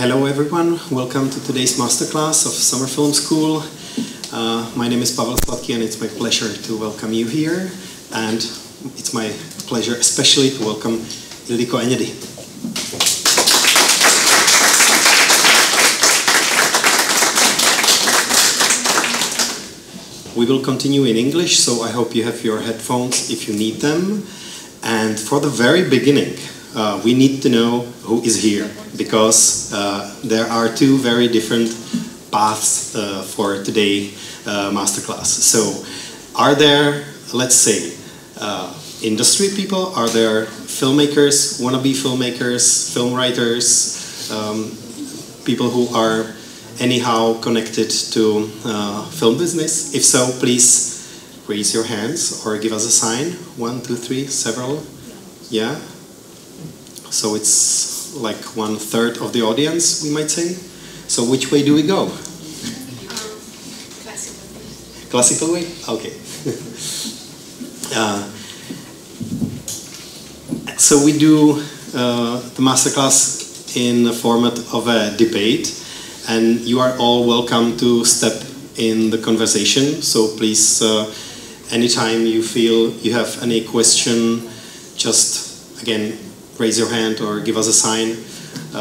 Hello everyone, welcome to today's masterclass of Summer Film School. My name is Pavel Sladký and it's my pleasure to welcome you here. And it's my pleasure especially to welcome Ildikó Enyediové. We will continue in English, so I hope you have your headphones if you need them. And for the very beginning, we need to know who is here, because there are two very different paths for today's masterclass. So, are there, let's say, industry people? Are there filmmakers, wannabe filmmakers, film writers, people who are anyhow connected to film business? If so, please raise your hands or give us a sign. 1, 2, 3, several. Yeah. So it's like 1/3 of the audience, we might say. So which way do we go? Classical way? Okay. So we do the masterclass in the format of a debate, and you are all welcome to step in the conversation. So please, anytime you feel you have any question, just again raise your hand or give us a sign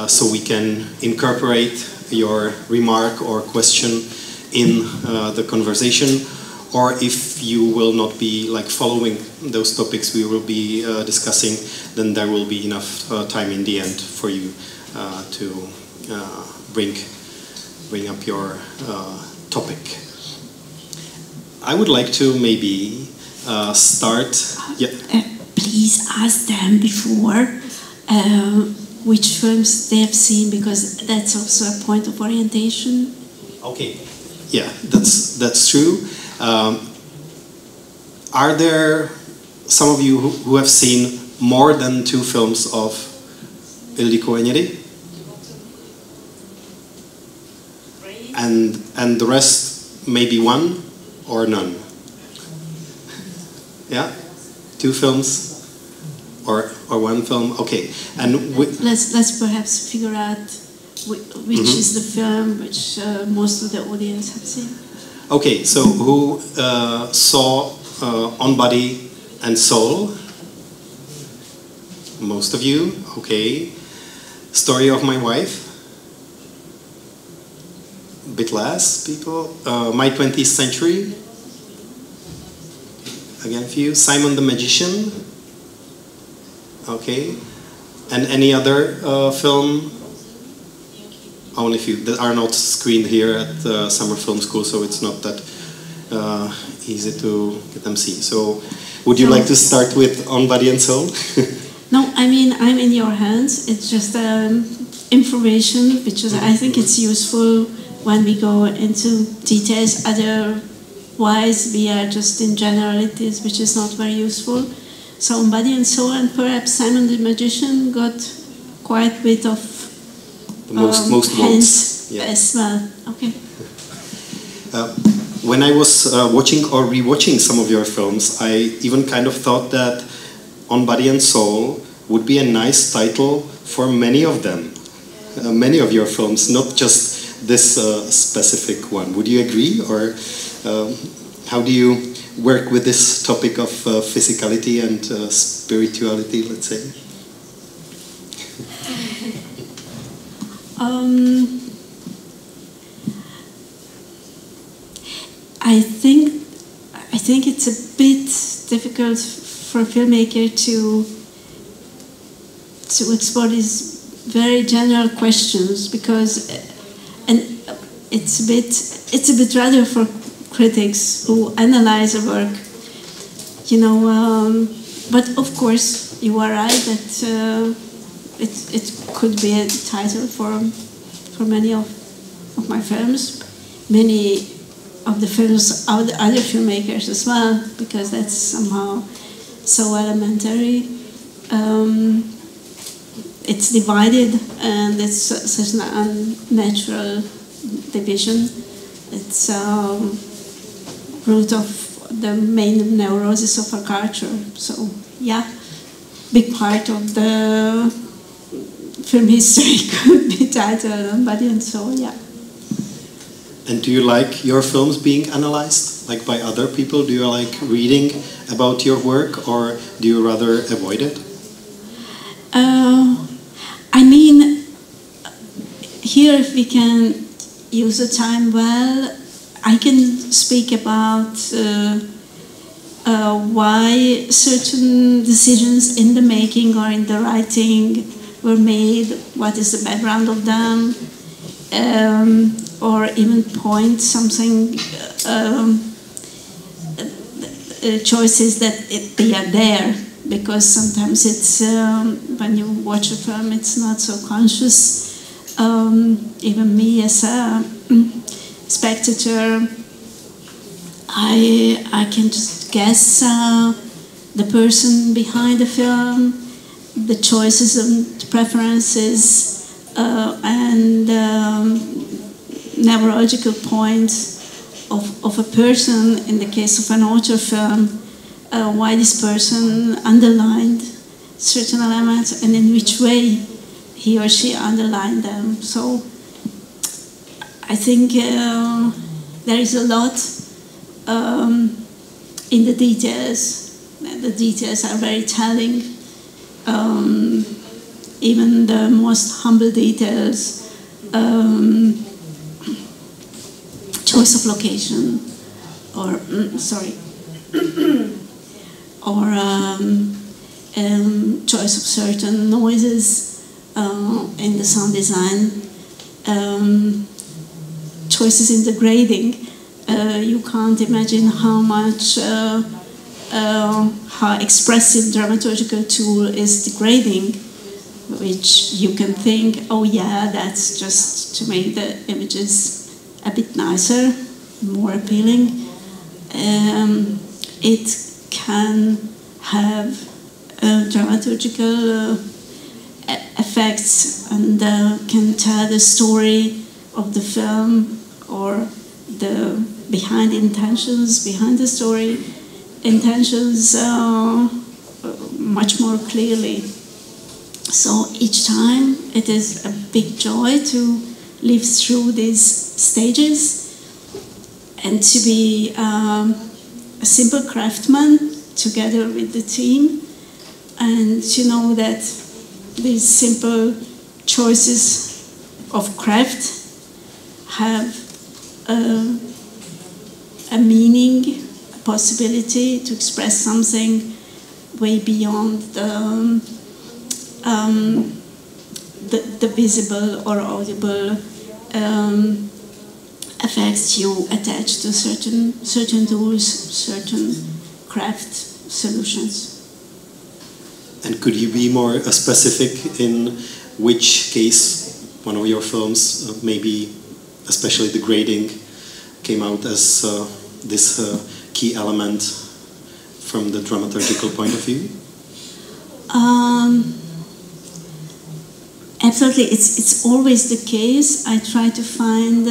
so we can incorporate your remark or question in the conversation. Or if you will not be like following those topics we will be discussing, then there will be enough time in the end for you to bring up your topic. I would like to maybe start. Yeah. Please ask them before which films they have seen, because that's also a point of orientation. Okay, yeah, that's true. Are there some of you who have seen more than 2 films of Ildikó Enyediové? And the rest maybe 1 or none? Yeah, 2 films or 1 film. Okay, and let's perhaps figure out which is the film which most of the audience have seen. Okay, so who saw On Body and Soul? Most of you. Okay. Story of My Wife? A bit less people. My 20th Century? Again, a few. Simon the Magician? Okay. And any other film? Only a few that are not screened here at the Summer Film School, so it's not that easy to get them seen. So, would you like to start with On Body and Soul? No, I mean, I'm in your hands. It's just information, which is, I think it's useful when we go into details. Otherwise, we are just in generalities, which is not very useful. So, On Body and Soul, and perhaps Simon the Magician got quite a bit of most votes, yeah. As well. Okay. When I was watching or rewatching some of your films, I even kind of thought that On Body and Soul would be a nice title for many of them, many of your films, not just this specific one. Would you agree, or how do you work with this topic of physicality and spirituality, let's say? I think it's a bit difficult for a filmmaker to explore these very general questions, because and it's a bit rather for critics who analyze a work, you know. But of course, you are right that it could be a title for many of my films, many of the films of the other filmmakers as well, because that's somehow so elementary. It's divided, and it's such an unnatural division. It's root of the main neurosis of our culture. So yeah, big part of the film history could be titled on Body and Soul, yeah. And do you like your films being analyzed, like by other people? Do you like reading about your work, or do you rather avoid it? I mean, here if we can use the time well, I can speak about why certain decisions in the making or in the writing were made, what is the background of them, or even point something, choices that they are there, because sometimes it's, when you watch a film, it's not so conscious. Even me as a spectator, I can just guess the person behind the film, the choices and preferences, and neurological points of a person. In the case of an author film, why this person underlined certain elements and in which way he or she underlined them. So I think there is a lot in the details. The details are very telling. Even the most humble details, choice of location, or or choice of certain noises in the sound design, choices in the grading. You can't imagine how much, how expressive dramaturgical tool is the grading, which you can think, oh yeah, that's just to make the images a bit nicer, more appealing. It can have dramaturgical effects and can tell the story of the film or the behind intentions, behind the story intentions much more clearly. So each time it is a big joy to live through these stages and to be a simple craftsman together with the team, and to know that these simple choices of craft have a meaning, a possibility to express something way beyond the visible or audible effects you attach to certain tools, certain craft solutions. And could you be more specific in which case one of your films, maybe especially the grading, came out as this key element from the dramaturgical point of view? Absolutely, it's always the case. I try to find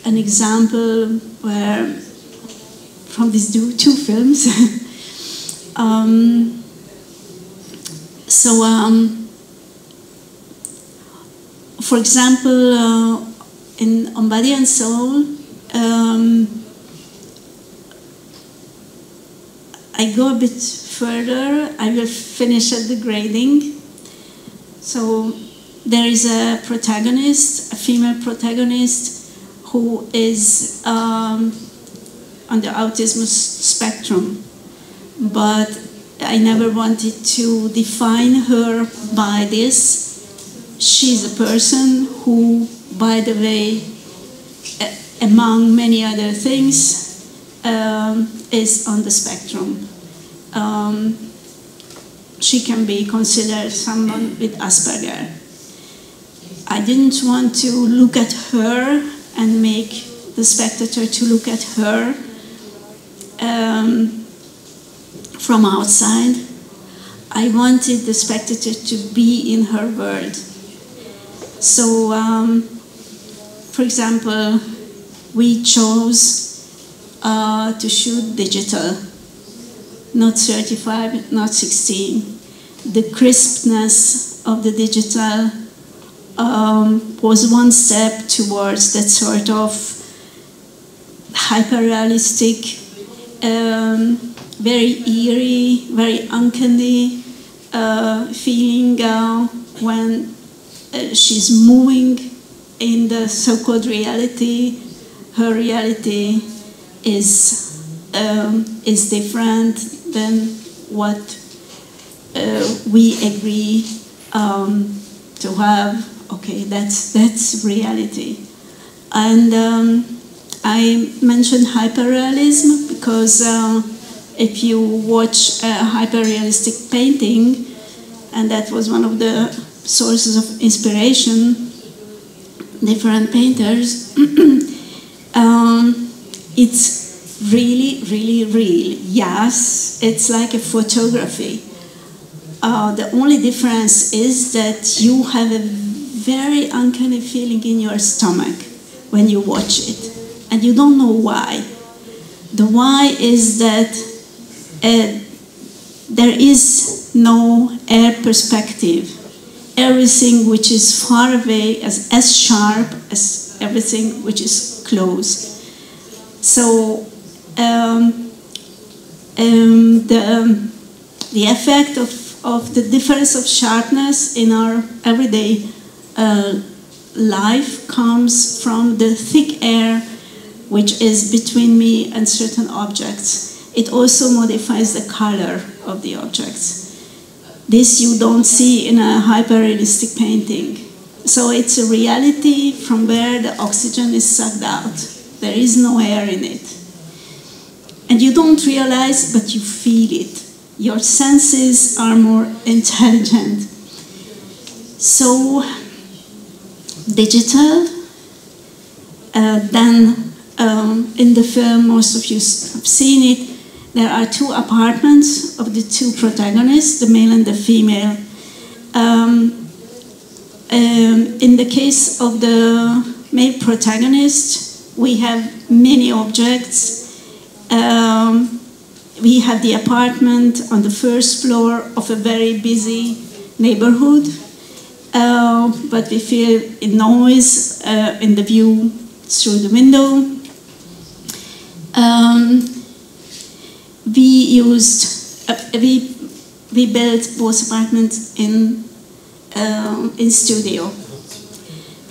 an example where, from these two films. For example, on Body and Soul, I go a bit further. I will finish at the grading. So there is a protagonist, a female protagonist, who is on the autism spectrum, but I never wanted to define her by this. She's a person who, by the way, among many other things, is on the spectrum. She can be considered someone with Asperger. I didn't want to look at her and make the spectator to look at her from outside. I wanted the spectator to be in her world. So, for example, we chose to shoot digital, not 35, not 16. The crispness of the digital was one step towards that sort of hyper-realistic, very eerie, very uncanny feeling when she's moving in the so-called reality. Her reality is different than what we agree to have. Okay, that's reality. And I mentioned hyperrealism because if you watch a hyperrealistic painting, and that was one of the sources of inspiration, different painters, it's really, really real. Yes, it's like a photography. The only difference is that you have a very uncanny feeling in your stomach when you watch it, and you don't know why. The why is that there is no air perspective. Everything which is far away is as sharp as everything which is close. So the effect of the difference of sharpness in our everyday life comes from the thick air which is between me and certain objects. It also modifies the color of the objects. This you don't see in a hyper-realistic painting. So it's a reality from where the oxygen is sucked out. There is no air in it. And you don't realize, but you feel it. Your senses are more intelligent. So, digital, then in the film, most of you have seen it, there are two apartments of the two protagonists, the male and the female. In the case of the male protagonist, we have many objects. We have the apartment on the first floor of a very busy neighborhood, but we feel a noise in the view through the window. We built both apartments in studio.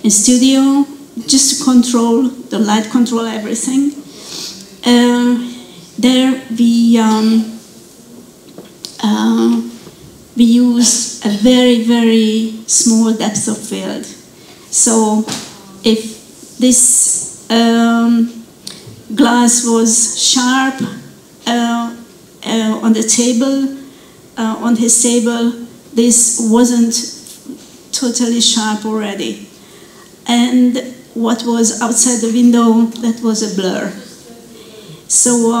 In studio, just to control the light, control everything. There we used a very, very small depth of field. So if this glass was sharp on the table, on his table, this wasn't totally sharp already. And what was outside the window, that was a blur. So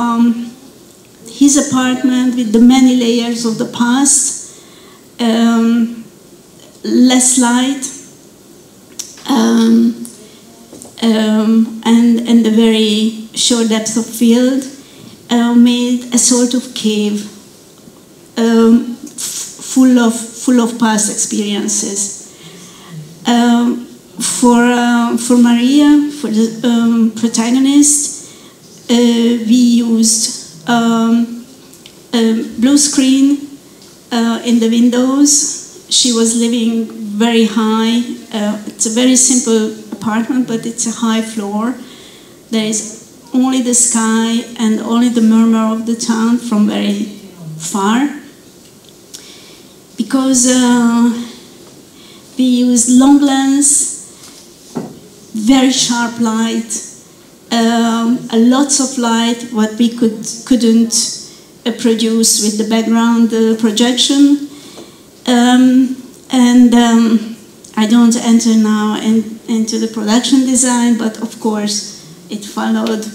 his apartment with the many layers of the past, less light, and the very short depth of field made a sort of cave full of past experiences. For Maria, for the protagonist, we used blue screen in the windows. She was living very high. It's a very simple apartment, but it's a high floor. There is only the sky and only the murmur of the town from very far. Because we used long lens, very sharp light, lots of light, what we couldn't produce with the background projection. I don't enter now into the production design, but of course it followed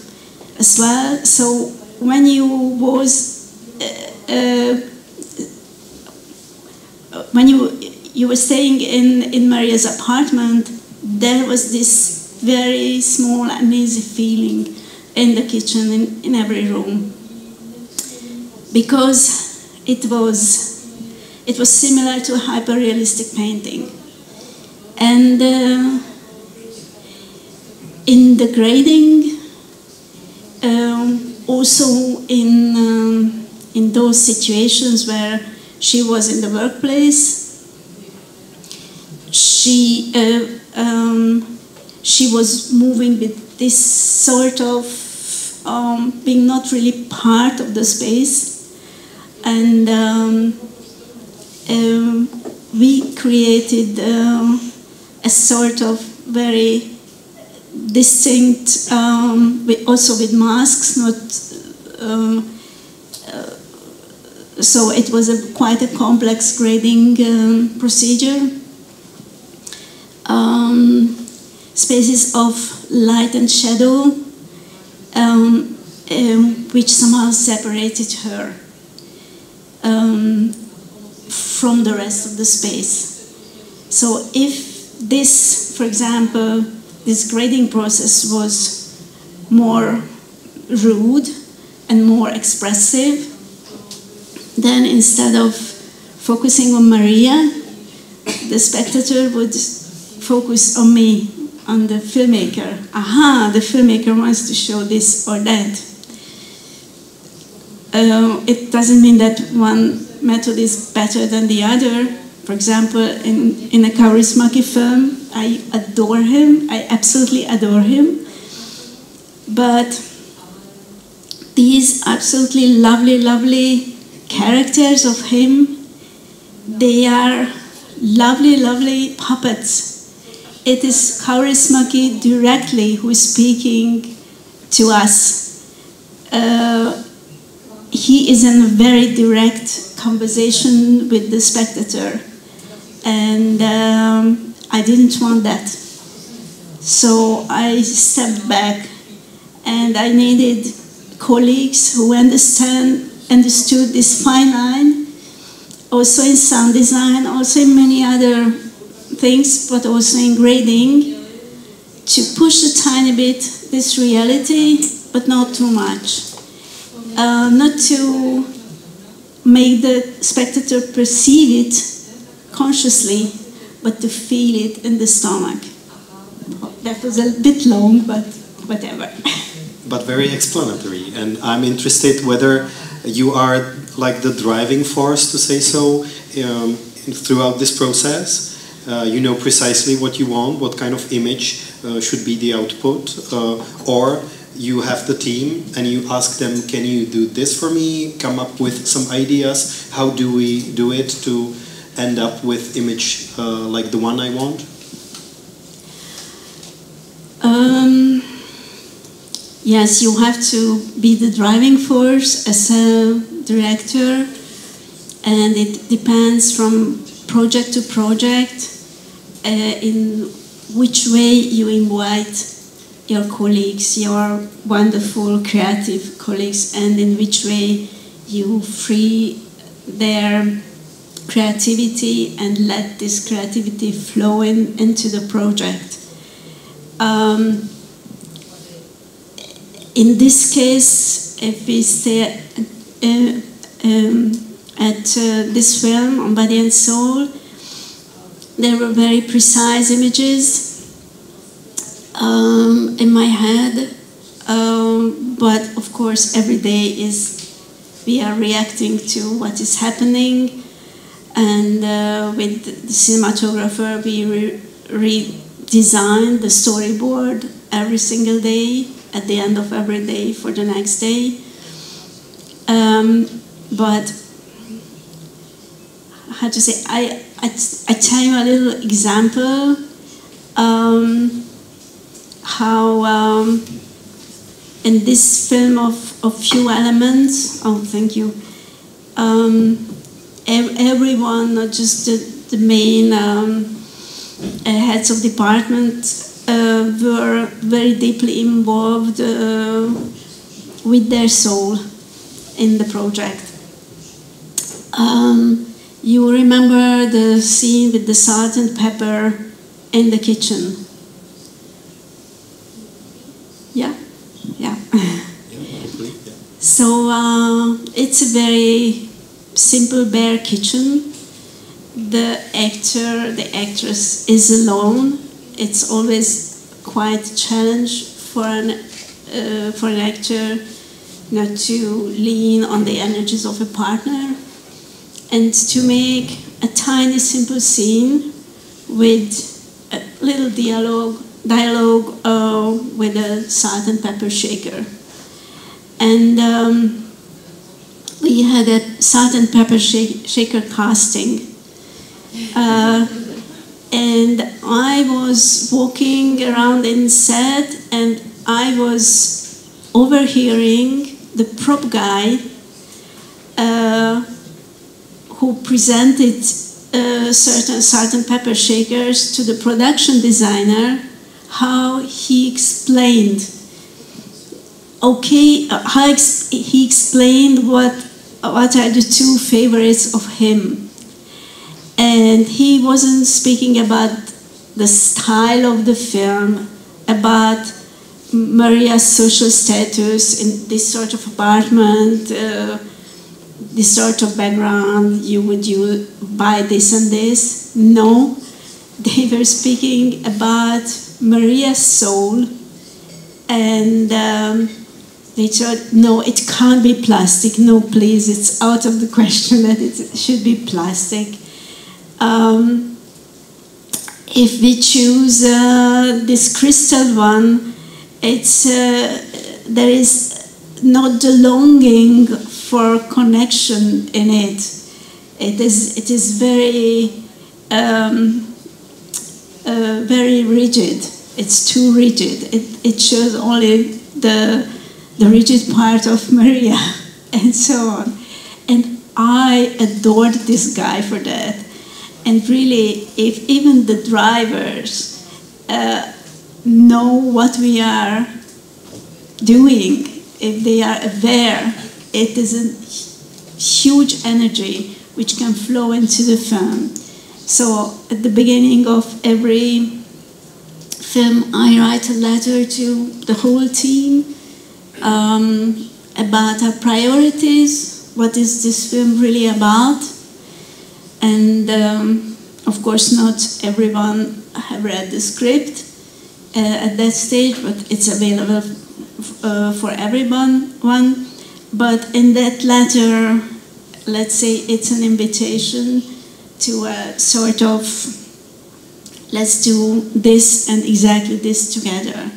as well. So when you were staying in Maria's apartment, there was this very small uneasy feeling in the kitchen, in every room, because it was it was similar to a hyper-realistic painting. And in the grading, also in those situations where she was in the workplace, she was moving with this sort of being not really part of the space, and we created a sort of very distinct, also with masks, not. So it was quite a complex grading procedure. Spaces of light and shadow, which somehow separated her from the rest of the space. So if this, for example, this grading process was more rude and more expressive, then instead of focusing on Maria, the spectator would focus on me, on the filmmaker. Aha, the filmmaker wants to show this or that. It doesn't mean that one method is better than the other. For example, in a Kaurismäki film, I adore him. I absolutely adore him. But these absolutely lovely, lovely characters of him, they are lovely, lovely puppets. It is Kaurismäki directly who is speaking to us. He is in a very direct conversation with the spectator, and I didn't want that. So I stepped back, and I needed colleagues who understood this fine line, also in sound design, also in many other things, but also in grading, to push a tiny bit this reality, but not too much. Not to make the spectator perceive it consciously, but to feel it in the stomach. That was a bit long, but whatever. But very explanatory, and I'm interested whether you are like the driving force, to say so, throughout this process. You know precisely what you want, what kind of image should be the output, or you have the team and you ask them, can you do this for me, come up with some ideas, how do we do it to end up with image like the one I want? Yes, you have to be the driving force as a director, and it depends from project to project in which way you invite your colleagues, your wonderful creative colleagues, and in which way you free their creativity and let this creativity flow into the project. In this case, if we stay at this film on Body and Soul, there were very precise images in my head, but of course every day we are reacting to what is happening, and with the cinematographer we redesign the storyboard every single day, at the end of every day for the next day. But how to say, I tell you a little example how in this film of few elements, oh thank you, everyone, not just the main heads of department, were very deeply involved with their soul in the project. You remember the scene with the salt and pepper in the kitchen? Yeah? Yeah. So it's a very simple, bare kitchen, the actor, the actress is alone. It's always quite a challenge for an actor not to lean on the energies of a partner, and to make a tiny simple scene with a little dialogue with a salt and pepper shaker. And we had a salt and pepper shaker casting. And I was walking around in set, and I was overhearing the prop guy who presented certain salt and pepper shakers to the production designer, how he explained. He explained what are the two favorites of him. And he wasn't speaking about the style of the film, about Maria's social status in this sort of apartment, this sort of background, you buy this and this. No, they were speaking about Maria's soul, and they said, no, it can't be plastic. No, please, it's out of the question that it should be plastic. If we choose this crystal one, there is not the longing for connection in it. It is very very rigid. It's too rigid. It shows only the rigid part of Maria, and so on. And I adored this guy for that. And really, if even the drivers know what we are doing, if they are aware, it is a huge energy which can flow into the film. So at the beginning of every film, I write a letter to the whole team about our priorities, what is this film really about. And of course, not everyone have read the script at that stage, but it's available for everyone. But in that letter, let's say it's an invitation to a sort of, let's do this and exactly this together.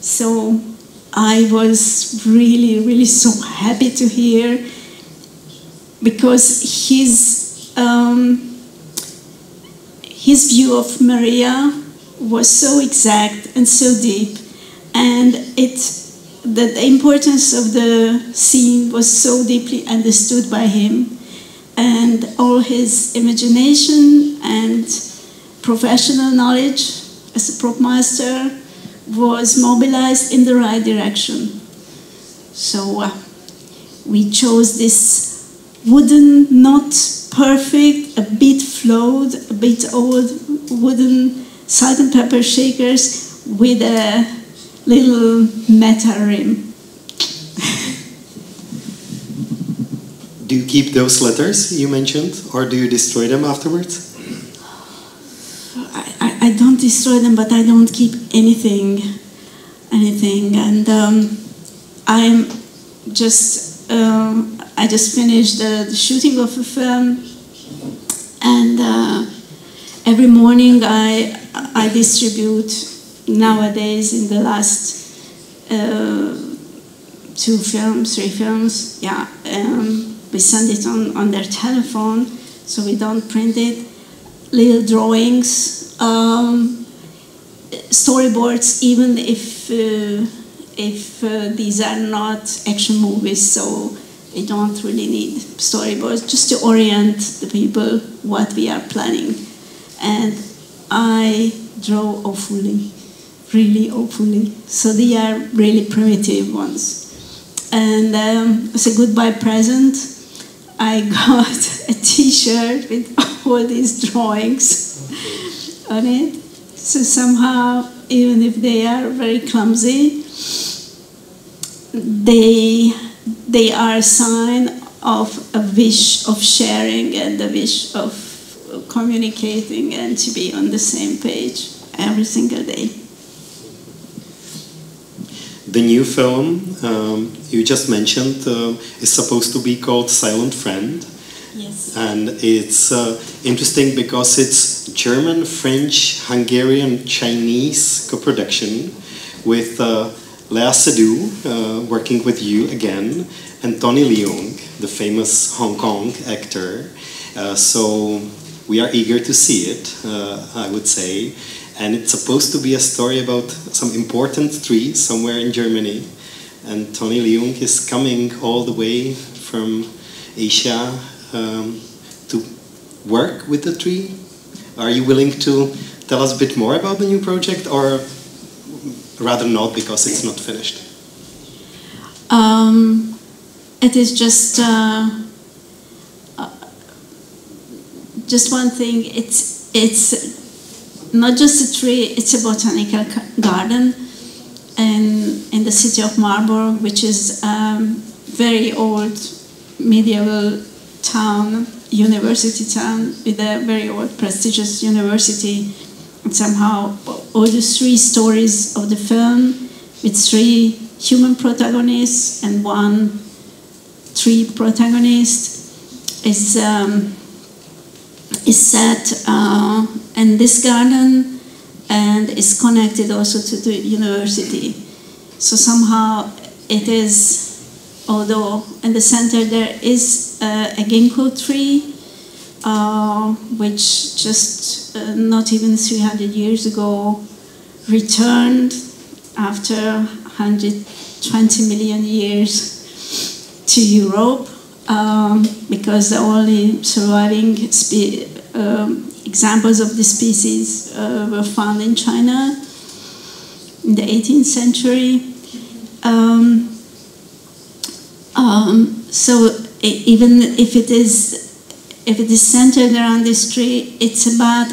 So I was really, really so happy to hear, because his view of Maria was so exact and so deep, and the importance of the scene was so deeply understood by him, and all his imagination and professional knowledge as a prop master was mobilized in the right direction. So we chose this wooden, not perfect, a bit flawed, a bit old wooden salt and pepper shakers with a little metal rim. Do you keep those letters you mentioned, or do you destroy them afterwards? I don't destroy them, but I don't keep anything. And I just finished the shooting of a film, and every morning I distribute, nowadays in the last 3 films, we send it on their telephone, so we don't print it, little drawings, storyboards, even if these are not action movies, so we don't really need storyboards, just to orient the people what we are planning. And I draw awfully, really awfully. So they are really primitive ones. And as a goodbye present, I got a T-shirt with all these drawings on it. So somehow, even if they are very clumsy, they are a sign of a wish of sharing and a wish of communicating and to be on the same page every single day. The new film you just mentioned is supposed to be called Silent Friend. Yes. And it's interesting because it's German, French, Hungarian, Chinese co-production with Léa Seydoux working with you again, and Tony Leung, the famous Hong Kong actor. So we are eager to see it, I would say. And it's supposed to be a story about some important tree somewhere in Germany. And Tony Leung is coming all the way from Asia to work with the tree. Are you willing to tell us a bit more about the new project, or rather not, because it's not finished? It is just one thing. It's not just a tree, it's a botanical garden in the city of Marburg, which is very old medieval town, university town, with a very old prestigious university. And somehow all the three stories of the film, with three human protagonists and one tree protagonist, is set in this garden and is connected also to the university. So somehow it is, although in the center there is a ginkgo tree, which just not even 300 years ago returned after 120 million years to Europe, because the only surviving examples of the species were found in China in the 18th century. So even if it is centered around this tree, it's about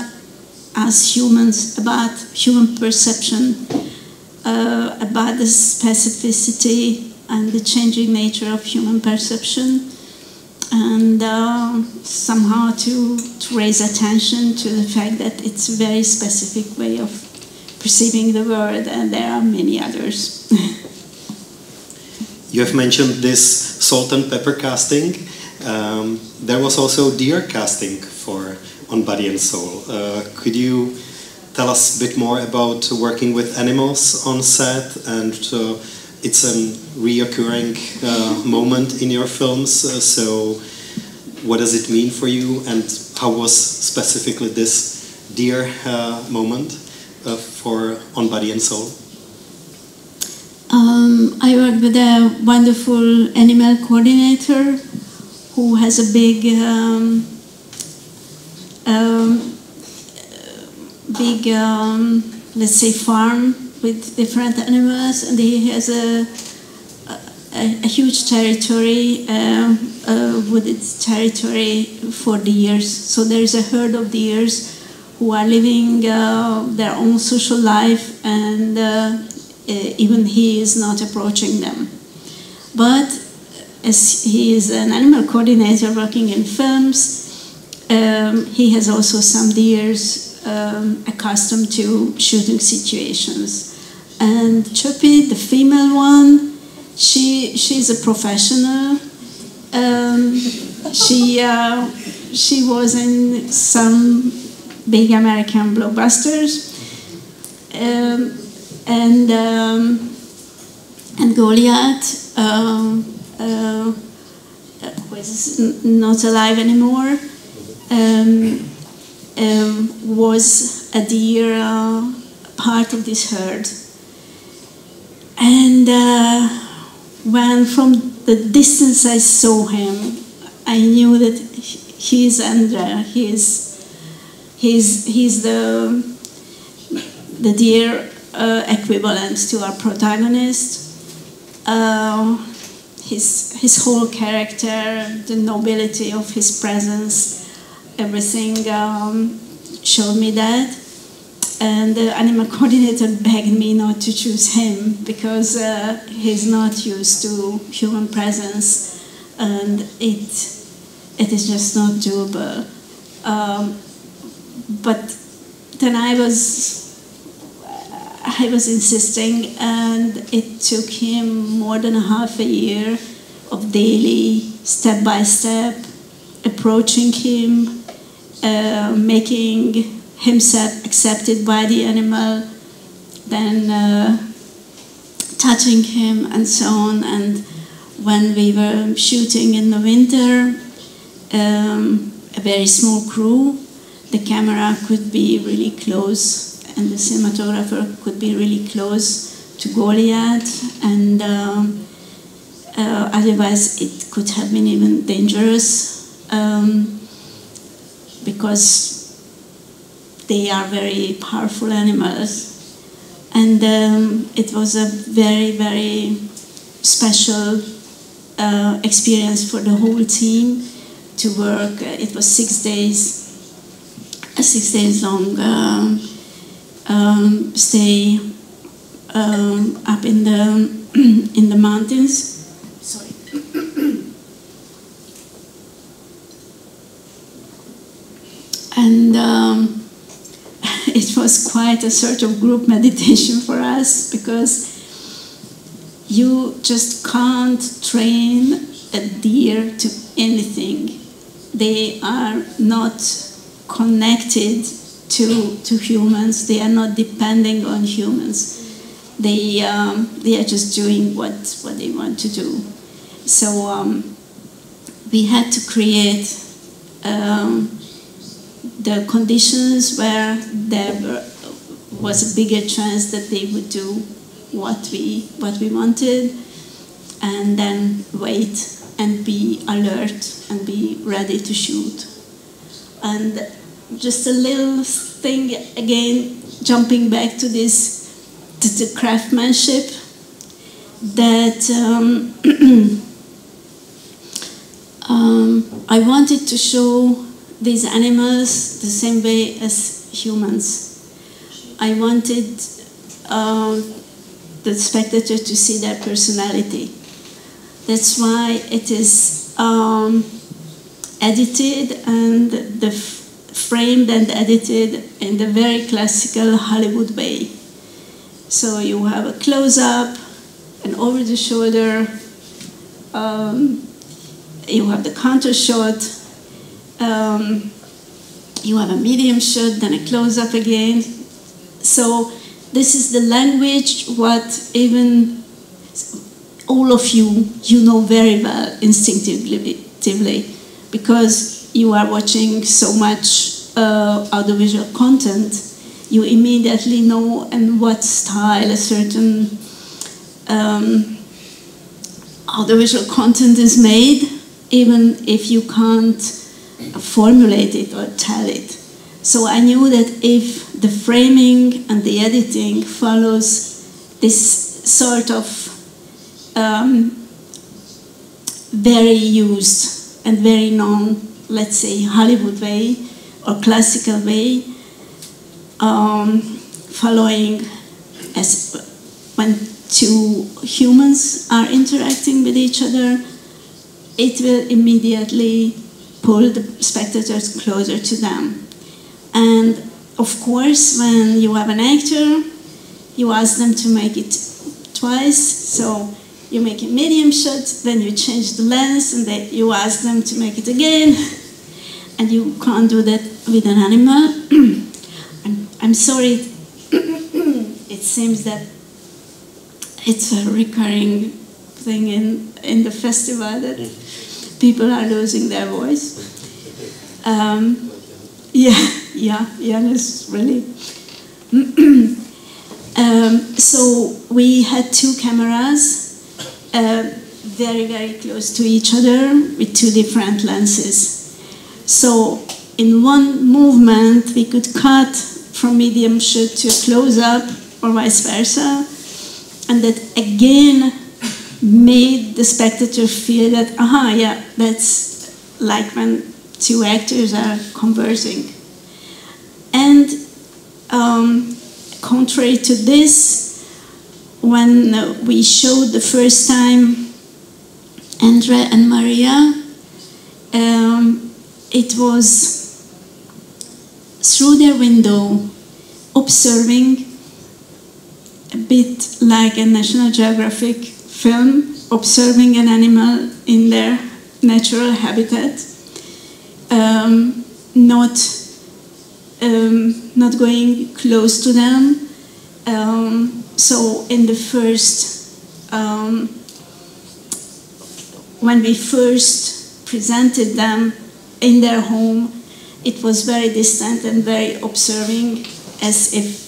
us humans, about human perception, about the specificity and the changing nature of human perception, and somehow to raise attention to the fact that it's a very specific way of perceiving the world, and there are many others. You have mentioned this salt and pepper casting. There was also deer casting for On Body and Soul. Could you tell us a bit more about working with animals on set? And it's a reoccurring moment in your films. So what does it mean for you? And how was specifically this deer moment for On Body and Soul? I worked with a wonderful animal coordinator who has a big, let's say, farm with different animals, and he has a huge territory, wooded territory for deers. So there is a herd of deers who are living their own social life, and even he is not approaching them. But as he is an animal coordinator working in films, he has also some deers accustomed to shooting situations. And Choppy, the female one, she's a professional. She was in some big American blockbusters. And Goliath, who is not alive anymore, was a deer part of this herd. And when from the distance I saw him, I knew that he's Andrea. He's the deer equivalent to our protagonist. His whole character, the nobility of his presence, everything showed me that. And the animal coordinator begged me not to choose him because he's not used to human presence, and it is just not doable. but then I was insisting, and it took him more than half a year of daily, step-by-step, approaching him, making himself accepted by the animal, then touching him and so on. And when we were shooting in the winter, a very small crew, the camera could be really close and the cinematographer could be really close to Goliath, and otherwise it could have been even dangerous because they are very powerful animals. And it was a very, very special experience for the whole team to work. It was 6 days, a 6 days long stay up in the mountains. Sorry. And it was quite a sort of group meditation for us, because you just can't train a deer to anything. They are not connected to humans. They are not depending on humans. They are just doing what they want to do. So we had to create the conditions where there was a bigger chance that they would do what we wanted, and then wait and be alert and be ready to shoot. And just a little thing again, jumping back to this, to the craftsmanship, that I wanted to show these animals the same way as humans. I wanted the spectator to see their personality. That's why it is edited and framed and edited in the very classical Hollywood way. So you have a close-up, an over-the-shoulder, you have the counter shot, you have a medium shot, then a close-up again. So this is the language what even all of you know very well instinctively, because you are watching so much audiovisual content. You immediately know in what style a certain audiovisual content is made, even if you can't formulate it or tell it. So I knew that if the framing and the editing follows this sort of very used and very known, let's say, Hollywood way or classical way, following as when two humans are interacting with each other, it will immediately pull the spectators closer to them. And of course, when you have an actor, you ask them to make it twice. So you make a medium shot, then you change the lens, and then you ask them to make it again. And you can't do that with an animal. I'm sorry, it seems that it's a recurring thing in the festival that people are losing their voice. Yes, really. So we had two cameras, very, very close to each other with two different lenses. So in one movement, we could cut from medium shot to a close-up or vice versa, and that again made the spectator feel that, that's like when two actors are conversing. And contrary to this, when we showed the first time Andrea and Maria, it was through their window, observing, a bit like a National Geographic film, observing an animal in their natural habitat, not going close to them. So in the first, when we first presented them in their home, it was very distant and very observing, as if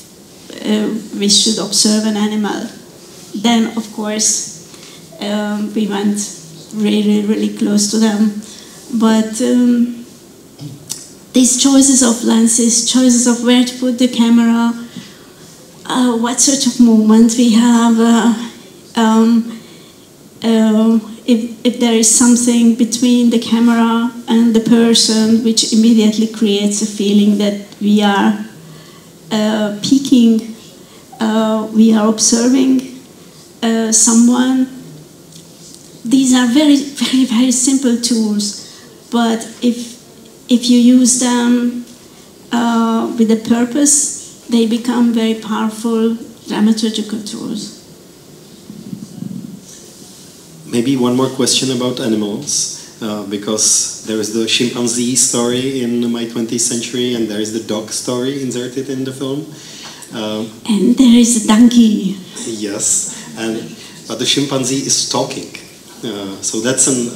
we should observe an animal. Then, of course, we went really, really close to them. But these choices of lenses, choices of where to put the camera, what sort of movement we have, if there is something between the camera and the person which immediately creates a feeling that we are peeking, we are observing someone. These are very, very, very simple tools, but if you use them with a purpose, they become very powerful dramaturgical tools. Maybe one more question about animals, because there is the chimpanzee story in My 20th Century, and there is the dog story inserted in the film. And there is a donkey. Yes, but the chimpanzee is talking. So that's an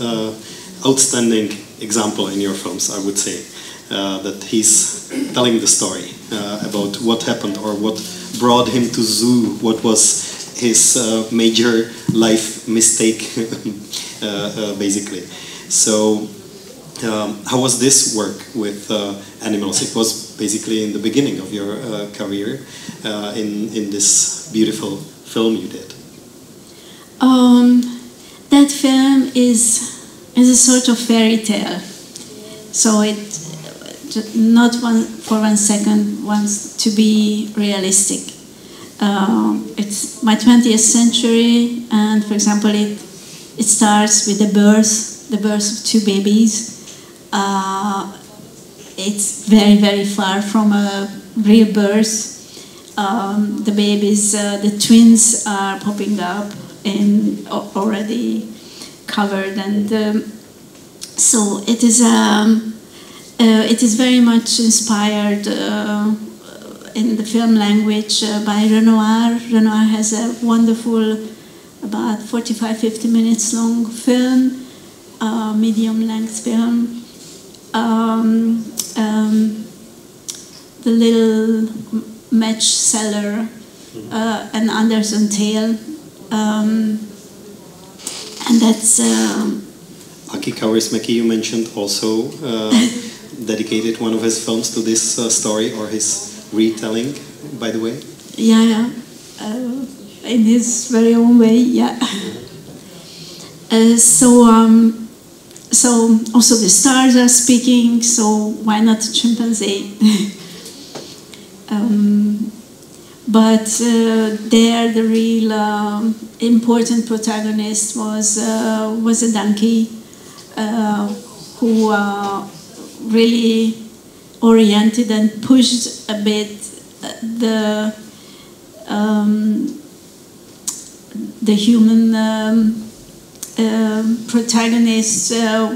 outstanding example in your films, I would say, that he's telling the story about what happened or what brought him to zoo, what was his major life mistake, basically. So how was this work with animals? It was basically in the beginning of your career in this beautiful film you did. That film is a sort of fairy tale. So it not for one second wants to be realistic. It's my 20th century, and for example, it starts with the birth of two babies. It's very, very far from a real birth. The babies, the twins are popping up and already covered, and so it is very much inspired in the film language by Renoir. Renoir has a wonderful, about 45-50 minutes long film, medium length film. The Little Match Seller, an Andersen tale, and that's Aki Kaurismäki, you mentioned, also dedicated one of his films to this story, or his retelling, by the way. Yeah, in his very own way, yeah. So also the stars are speaking, so why not a chimpanzee? But there the real important protagonist was a donkey who really oriented and pushed a bit the human protagonists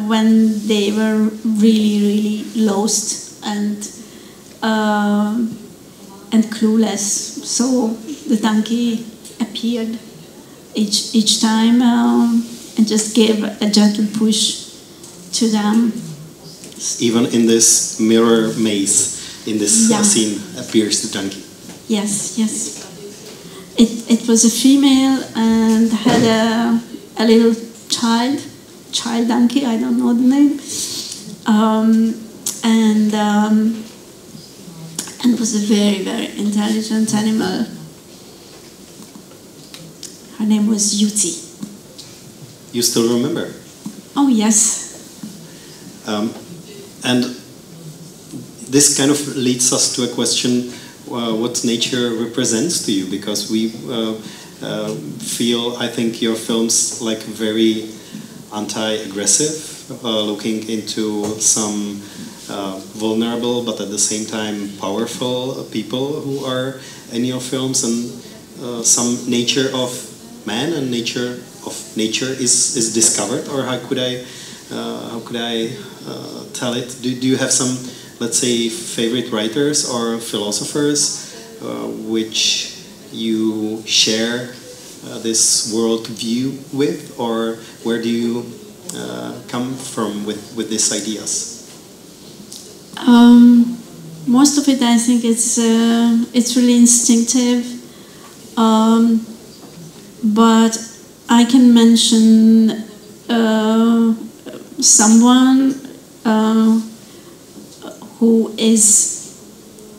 when they were really, really lost and clueless. So the donkey appeared each time and just gave a gentle push to them. Even in this mirror maze, in this scene, appears the donkey. Yes, yes. It was a female and had a little child donkey, I don't know the name, and was a very, very intelligent animal. Her name was Yuti. You still remember? Oh, yes. And this kind of leads us to a question, what nature represents to you, because we feel, I think, your films like very anti-aggressive, looking into some vulnerable but at the same time powerful people who are in your films, and some nature of man and nature of nature is discovered, or how could I tell it? Do you have some, let's say, favorite writers or philosophers which you share this world view with, or where do you come from with these ideas? Most of it, I think, it's really instinctive, but I can mention someone who is,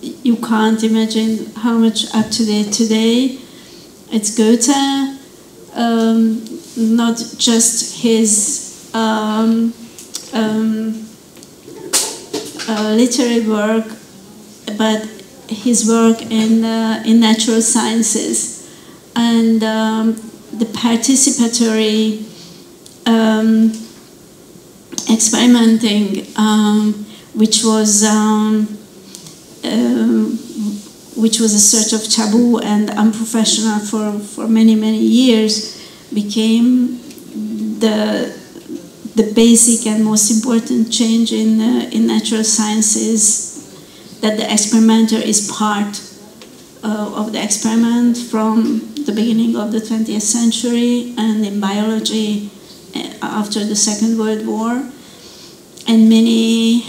you can't imagine how much up to date today. It's Goethe, not just his literary work, but his work in natural sciences, and the participatory experimenting, which was a sort of taboo and unprofessional for many years, became the basic and most important change in natural sciences, that the experimenter is part of the experiment from the beginning of the 20th century, and in biology after the Second World War. And many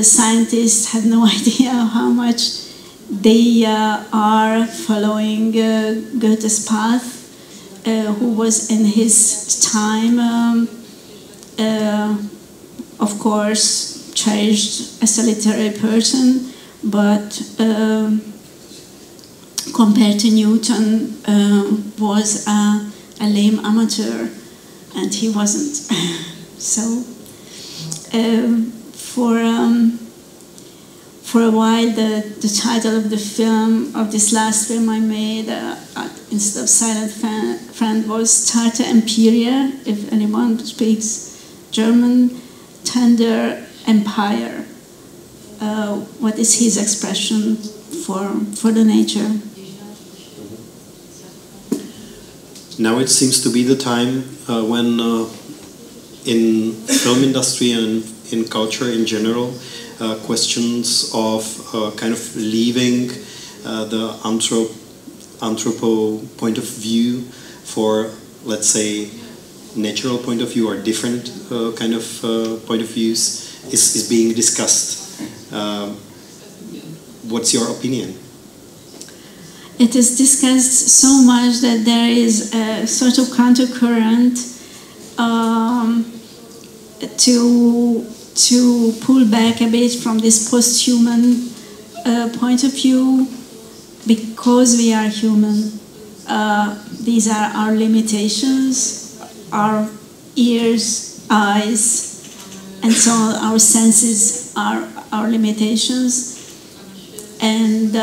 scientists had no idea how much they are following Goethe's path, who was in his time, of course, cherished as a literary person, but compared to Newton, was a lame amateur, and he wasn't. So for a while, the title of the film, of this last film I made, instead of Silent Friend, was Starter Empire, if anyone speaks German, Tender Empire. What is his expression for the nature? Now it seems to be the time when in film industry and in culture in general, questions of kind of leaving the anthropo point of view for, let's say, natural point of view or different kind of point of views is being discussed. What's your opinion? It is discussed so much that there is a sort of countercurrent to pull back a bit from this post-human point of view, because we are human. These are our limitations, our ears, eyes, and so on. Our senses are our limitations. And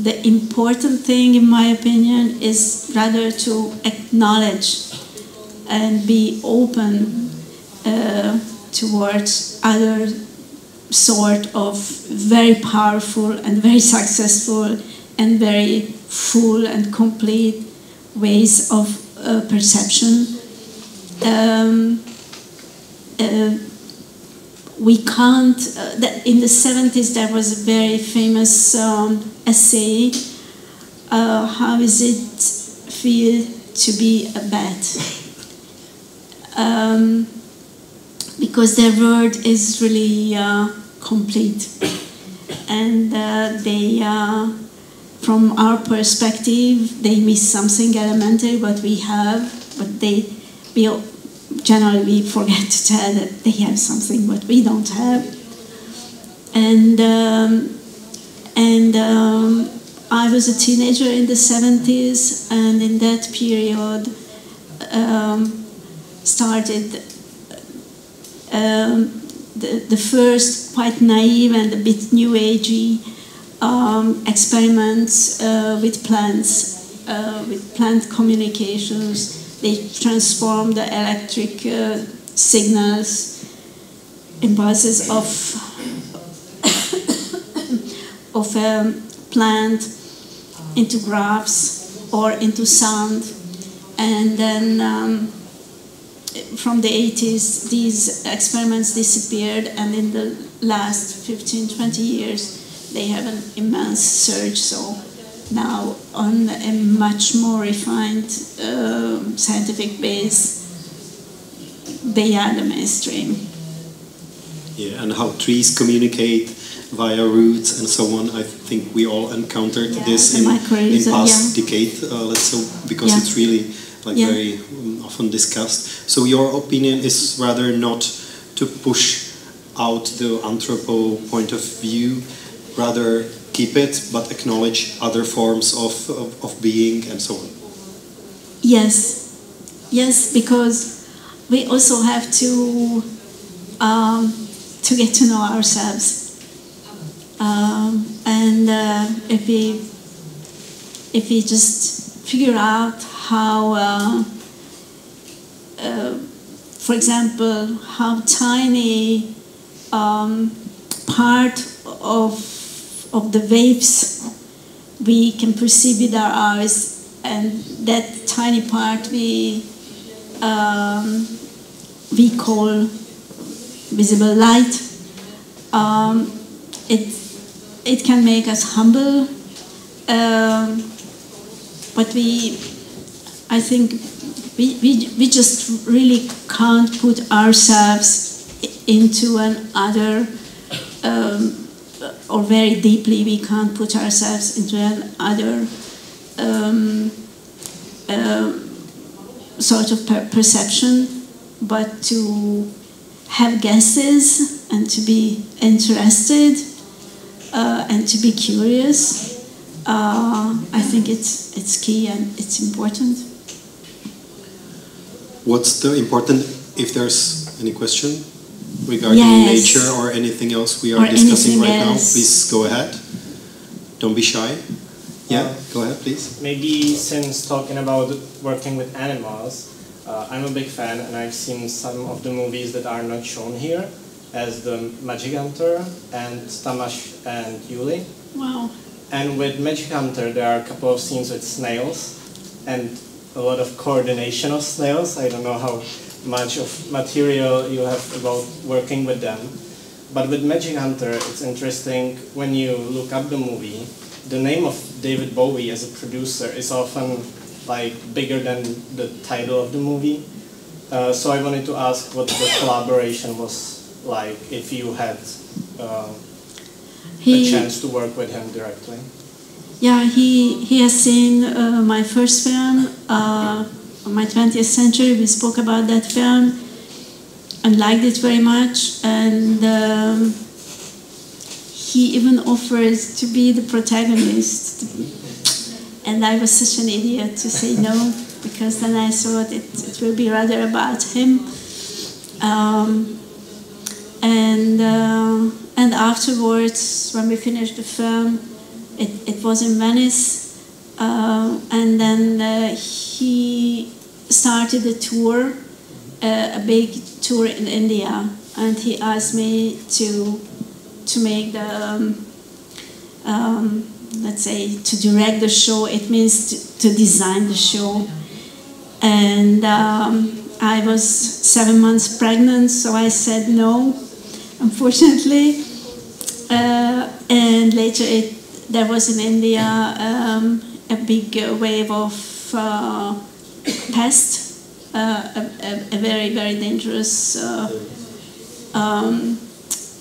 the important thing, in my opinion, is rather to acknowledge and be open towards other sort of very powerful and very successful and very full and complete ways of perception. We can't, in the 70s there was a very famous essay, how is it feel to be a bat? Because their word is really complete, and they, from our perspective, they miss something elementary what we have, but we generally forget to tell that they have something what we don't have. And I was a teenager in the 70s, and in that period started the first quite naive and a bit new agey experiments with plants, with plant communications. They transform the electric signals impulses of of a plant into graphs or into sound, and then from the 80s these experiments disappeared, and in the last 15-20 years they have an immense surge. So now on a much more refined scientific base they are the mainstream. Yeah, and how trees communicate via roots and so on. I think we all encountered this in past decade, let's say, because it's really very often discussed. So your opinion is rather not to push out the anthropo point of view, rather keep it, but acknowledge other forms of being and so on. Yes, because we also have to get to know ourselves, and if we just figure out how, for example, how tiny part of the waves we can perceive with our eyes, and that tiny part we call visible light. It can make us humble, but I think we just really can't put ourselves into another, or very deeply we can't put ourselves into another sort of perception, but to have guesses and to be interested and to be curious. I think it's key and it's important. What's the important, if there's any question regarding nature or anything else we are discussing right now, please go ahead. Don't be shy. Yeah, go ahead, please. Maybe since talking about working with animals, I'm a big fan, and I've seen some of the movies that are not shown here, as the Magic Hunter and Tamash and Yuli. Wow. And with Magic Hunter, there are a couple of scenes with snails, and a lot of coordination of snails. I don't know how much of material you have about working with them. But with Magic Hunter, it's interesting when you look up the movie, the name of David Bowie as a producer is often like bigger than the title of the movie. So I wanted to ask what the collaboration was like, if you had a chance to work with him directly. Yeah, he has seen my first film, my 20th Century. We spoke about that film and liked it very much, and he even offered to be the protagonist. And I was such an idiot to say no, because then I thought it will be rather about him. And afterwards, when we finished the film, it was in Venice, and then he started a tour, a big tour in India, and he asked me to make the, let's say, to direct the show. It means to design the show. And I was 7 months pregnant, so I said no, unfortunately. And later there was in India a big wave of pest, a very, very dangerous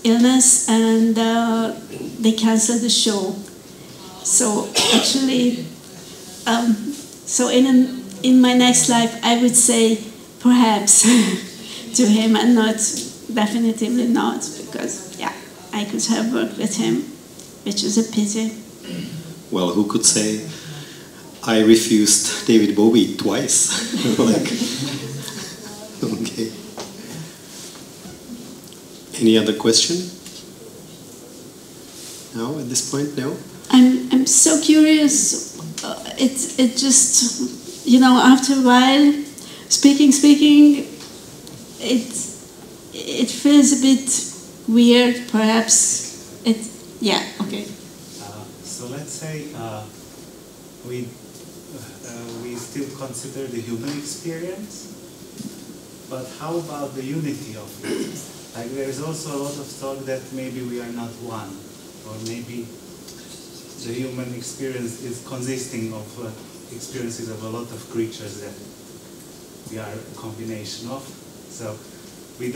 illness, and they canceled the show. So actually, so in my next life, I would say perhaps to him, and not definitively not, because I could have worked with him, which is a pity. Well, who could say I refused David Bowie twice? Like, okay. Any other question? No, at this point, no. I'm so curious. It just, you know, after a while, speaking, it feels a bit weird, perhaps. Yeah, okay. So let's say we still consider the human experience, but how about the unity of it? Like there is also a lot of talk that maybe we are not one, or maybe the human experience is consisting of experiences of a lot of creatures that we are a combination of. So we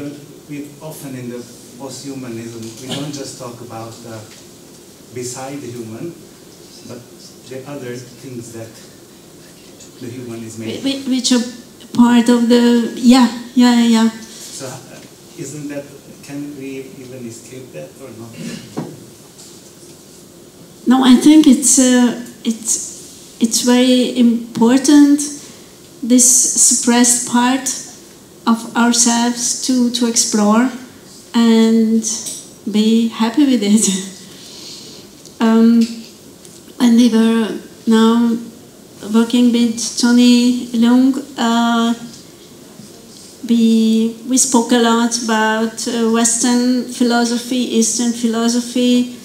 often in the posthumanism, we don't just talk about beside the human, but the other things that the human is made. Which are part of the, yeah. So isn't that, can we even escape that or not? No, I think it's very important, this suppressed part of ourselves to explore and be happy with it. When we were now working with Tony Leung, we spoke a lot about Western philosophy, Eastern philosophy,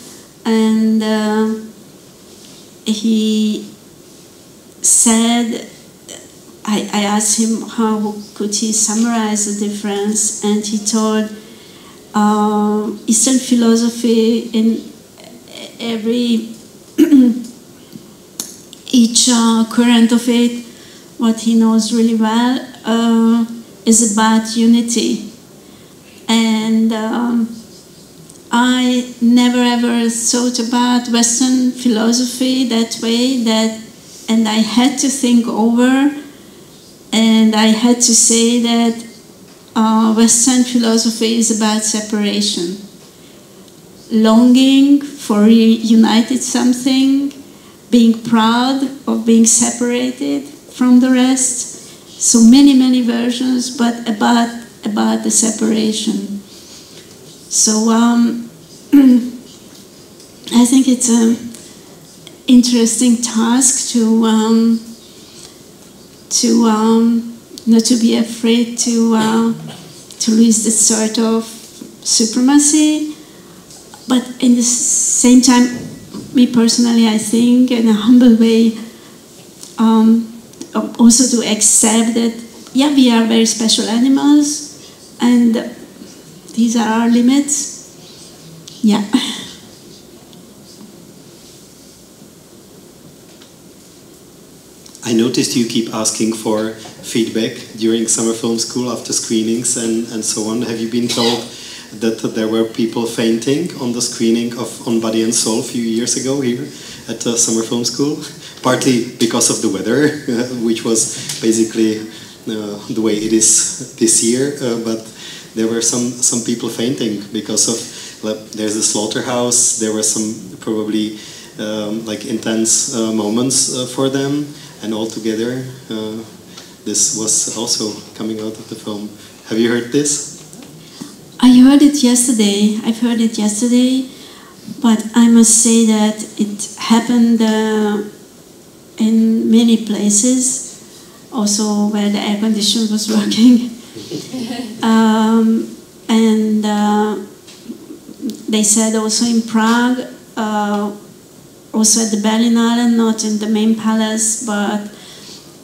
and he said, I asked him how could he summarize the difference, and he told Eastern philosophy in each current of it, what he knows really well, is about unity. And I never ever thought about Western philosophy that way, and I had to think over, and I had to say that Western philosophy is about separation, longing for united something, being proud of being separated from the rest. So many versions, but about the separation. So I think it's an interesting task to not to be afraid to lose this sort of supremacy, but in the same time, me personally, I think in a humble way, also to accept that, yeah, we are very special animals, and these are our limits. Yeah. I noticed you keep asking for feedback during summer film school after screenings and so on. Have you been told that there were people fainting on the screening of On Body and Soul a few years ago here at summer film school? Partly because of the weather, which was basically the way it is this year, but there were some people fainting because of, there's a slaughterhouse, there were some probably like intense moments for them, and altogether this was also coming out of the film. Have you heard this? I heard it yesterday. I've heard it yesterday, but I must say that it happened in many places, also where the air conditioner was working. And they said also in Prague, also at the Berlinale, not in the main palace, but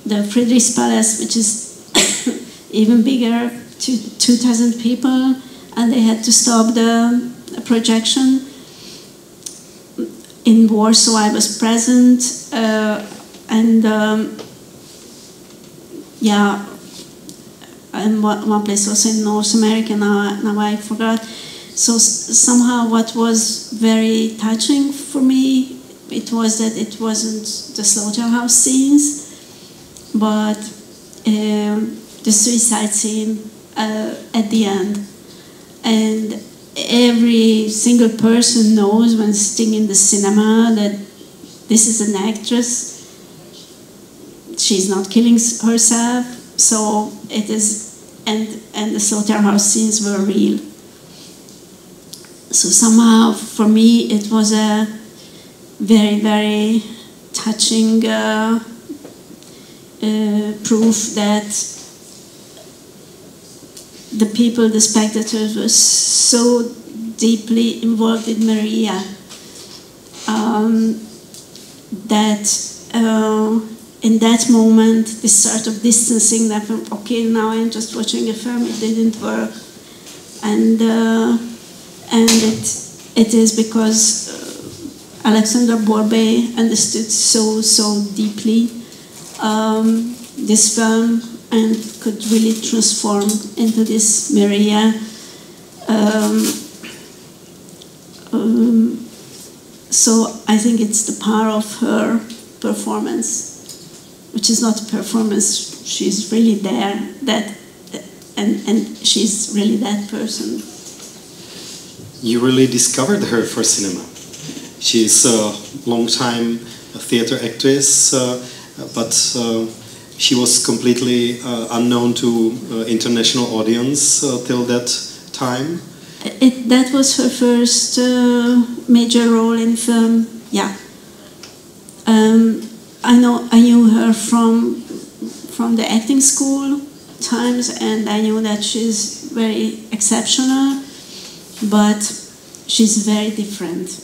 the Friedrich's Palace, which is even bigger, 2,000 people, and they had to stop the projection. In Warsaw, I was present, and one place also in North America, now I forgot. So somehow what was very touching for me, it was that it wasn't the slaughterhouse scenes, but the suicide scene at the end. And every single person knows when sitting in the cinema that this is an actress. She's not killing herself, so it is, and the slaughterhouse scenes were real. So somehow, for me, it was a very, very touching proof that the people, the spectators, were so deeply involved in Maria. In that moment, this sort of distancing that, okay, now I'm just watching a film, it didn't work. And it is because Alexandra Borbé understood so deeply this film and could really transform into this Maria. So I think it's the power of her performance, which is not a performance. She's really there, and she's really that person. You really discovered her for cinema. She's a long-time theater actress, but she was completely unknown to international audience till that time. That was her first major role in film. Yeah, I knew her from the acting school times, and I knew that she's very exceptional, but she's very different.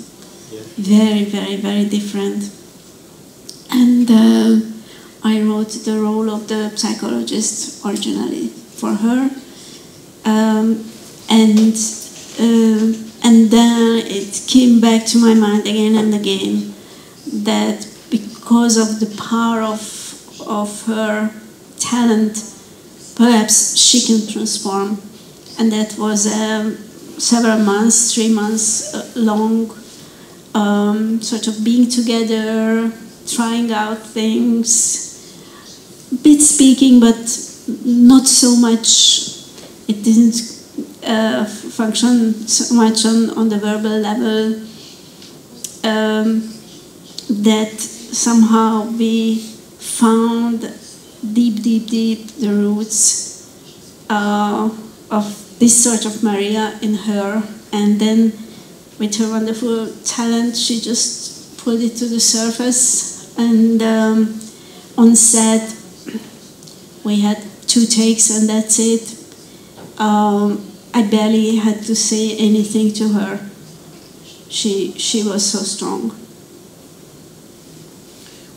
Yeah. Very different. And I wrote the role of the psychologist originally for her, and then it came back to my mind again and again that because of the power of her talent, perhaps she can transform. And that was several months, 3 months long, sort of being together, trying out things, bit speaking, but not so much. It didn't function so much on the verbal level. That somehow we found deep the roots of this sort of Maria in her, and then with her wonderful talent she just pulled it to the surface. And on set we had 2 takes and that's it. I barely had to say anything to her. She was so strong.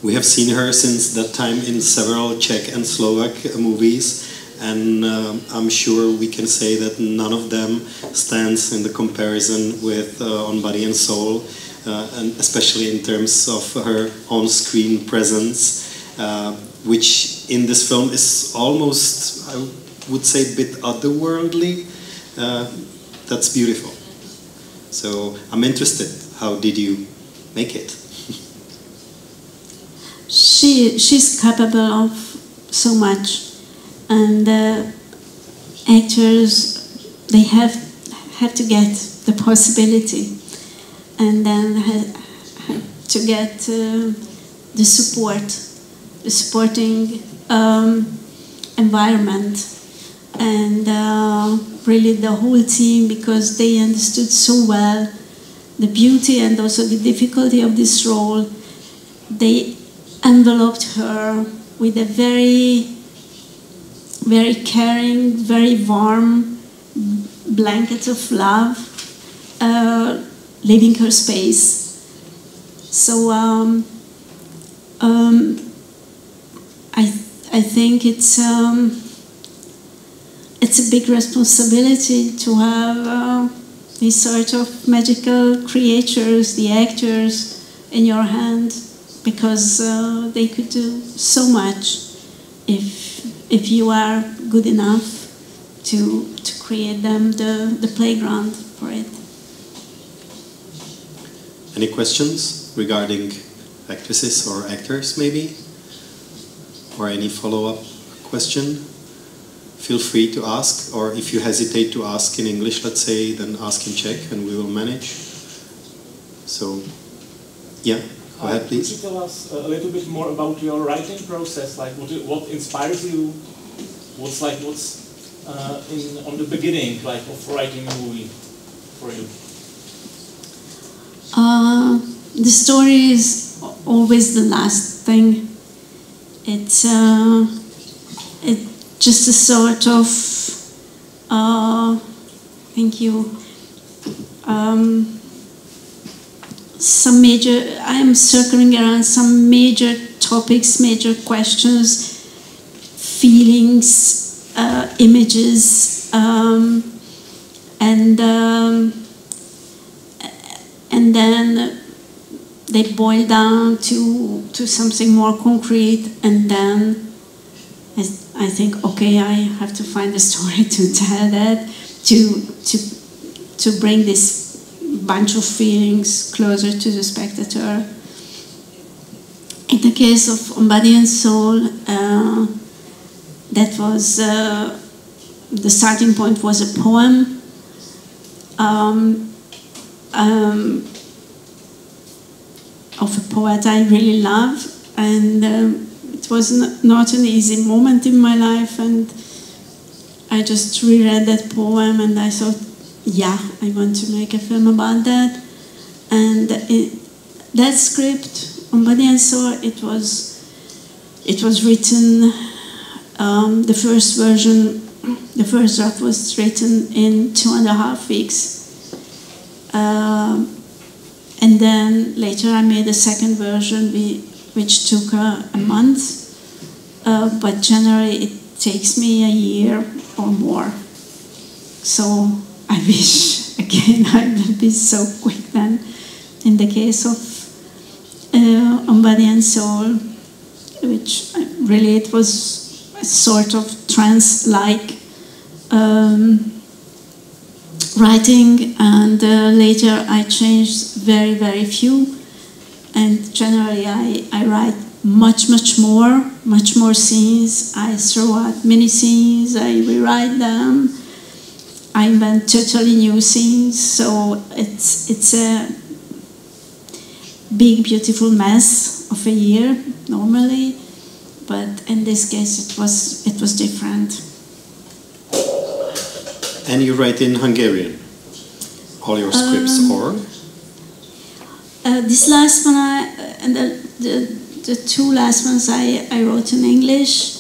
We have seen her since that time in several Czech and Slovak movies, and I'm sure we can say that none of them stands in the comparison with On Body and Soul, and especially in terms of her on-screen presence, which in this film is almost, I would say, a bit otherworldly. That's beautiful. So I'm interested, how did you make it? She's capable of so much, and actors, they have to get the possibility, and then have to get the supporting environment, and really the whole team, because they understood so well the beauty and also the difficulty of this role. They enveloped her with a very caring, very warm blanket of love, leaving her space. So I think it's a big responsibility to have these sort of magical creatures, the actors, in your hand, because they could do so much if you are good enough to create them the playground for it. Any questions regarding actresses or actors, maybe? Or any follow-up question? Feel free to ask, or if you hesitate to ask in English, let's say, then ask in Czech and we will manage. So, yeah, go ahead, please. Could you tell us a little bit more about your writing process? Like, what inspires you? What's on the beginning, like, of writing a movie for you? The story is always the last thing. It's just a sort of, thank you. I am circling around some major topics, major questions, feelings, images, and then they boil down to something more concrete, and then I think, okay, I have to find a story to tell that, to bring this bunch of feelings closer to the spectator. In the case of On Body and Soul, that was the starting point was a poem of a poet I really love, and it was not an easy moment in my life, and I just reread that poem and I thought, yeah, I want to make a film about that. And that script, On Body and Soul, it was written, the first version, the first draft was written in 2.5 weeks. And then later I made a second version which took a month, but generally it takes me a year or more. So I wish, again, I will be so quick then. In the case of On Body and Soul, which really it was a sort of trance-like writing, and later I changed very, very few, and generally I write much more scenes. I throw out mini scenes, I rewrite them, I invent totally new scenes, so it's a big, beautiful mess of a year normally, but in this case it was different. And you write in Hungarian, all your scripts, or? This last one, and the two last ones I wrote in English.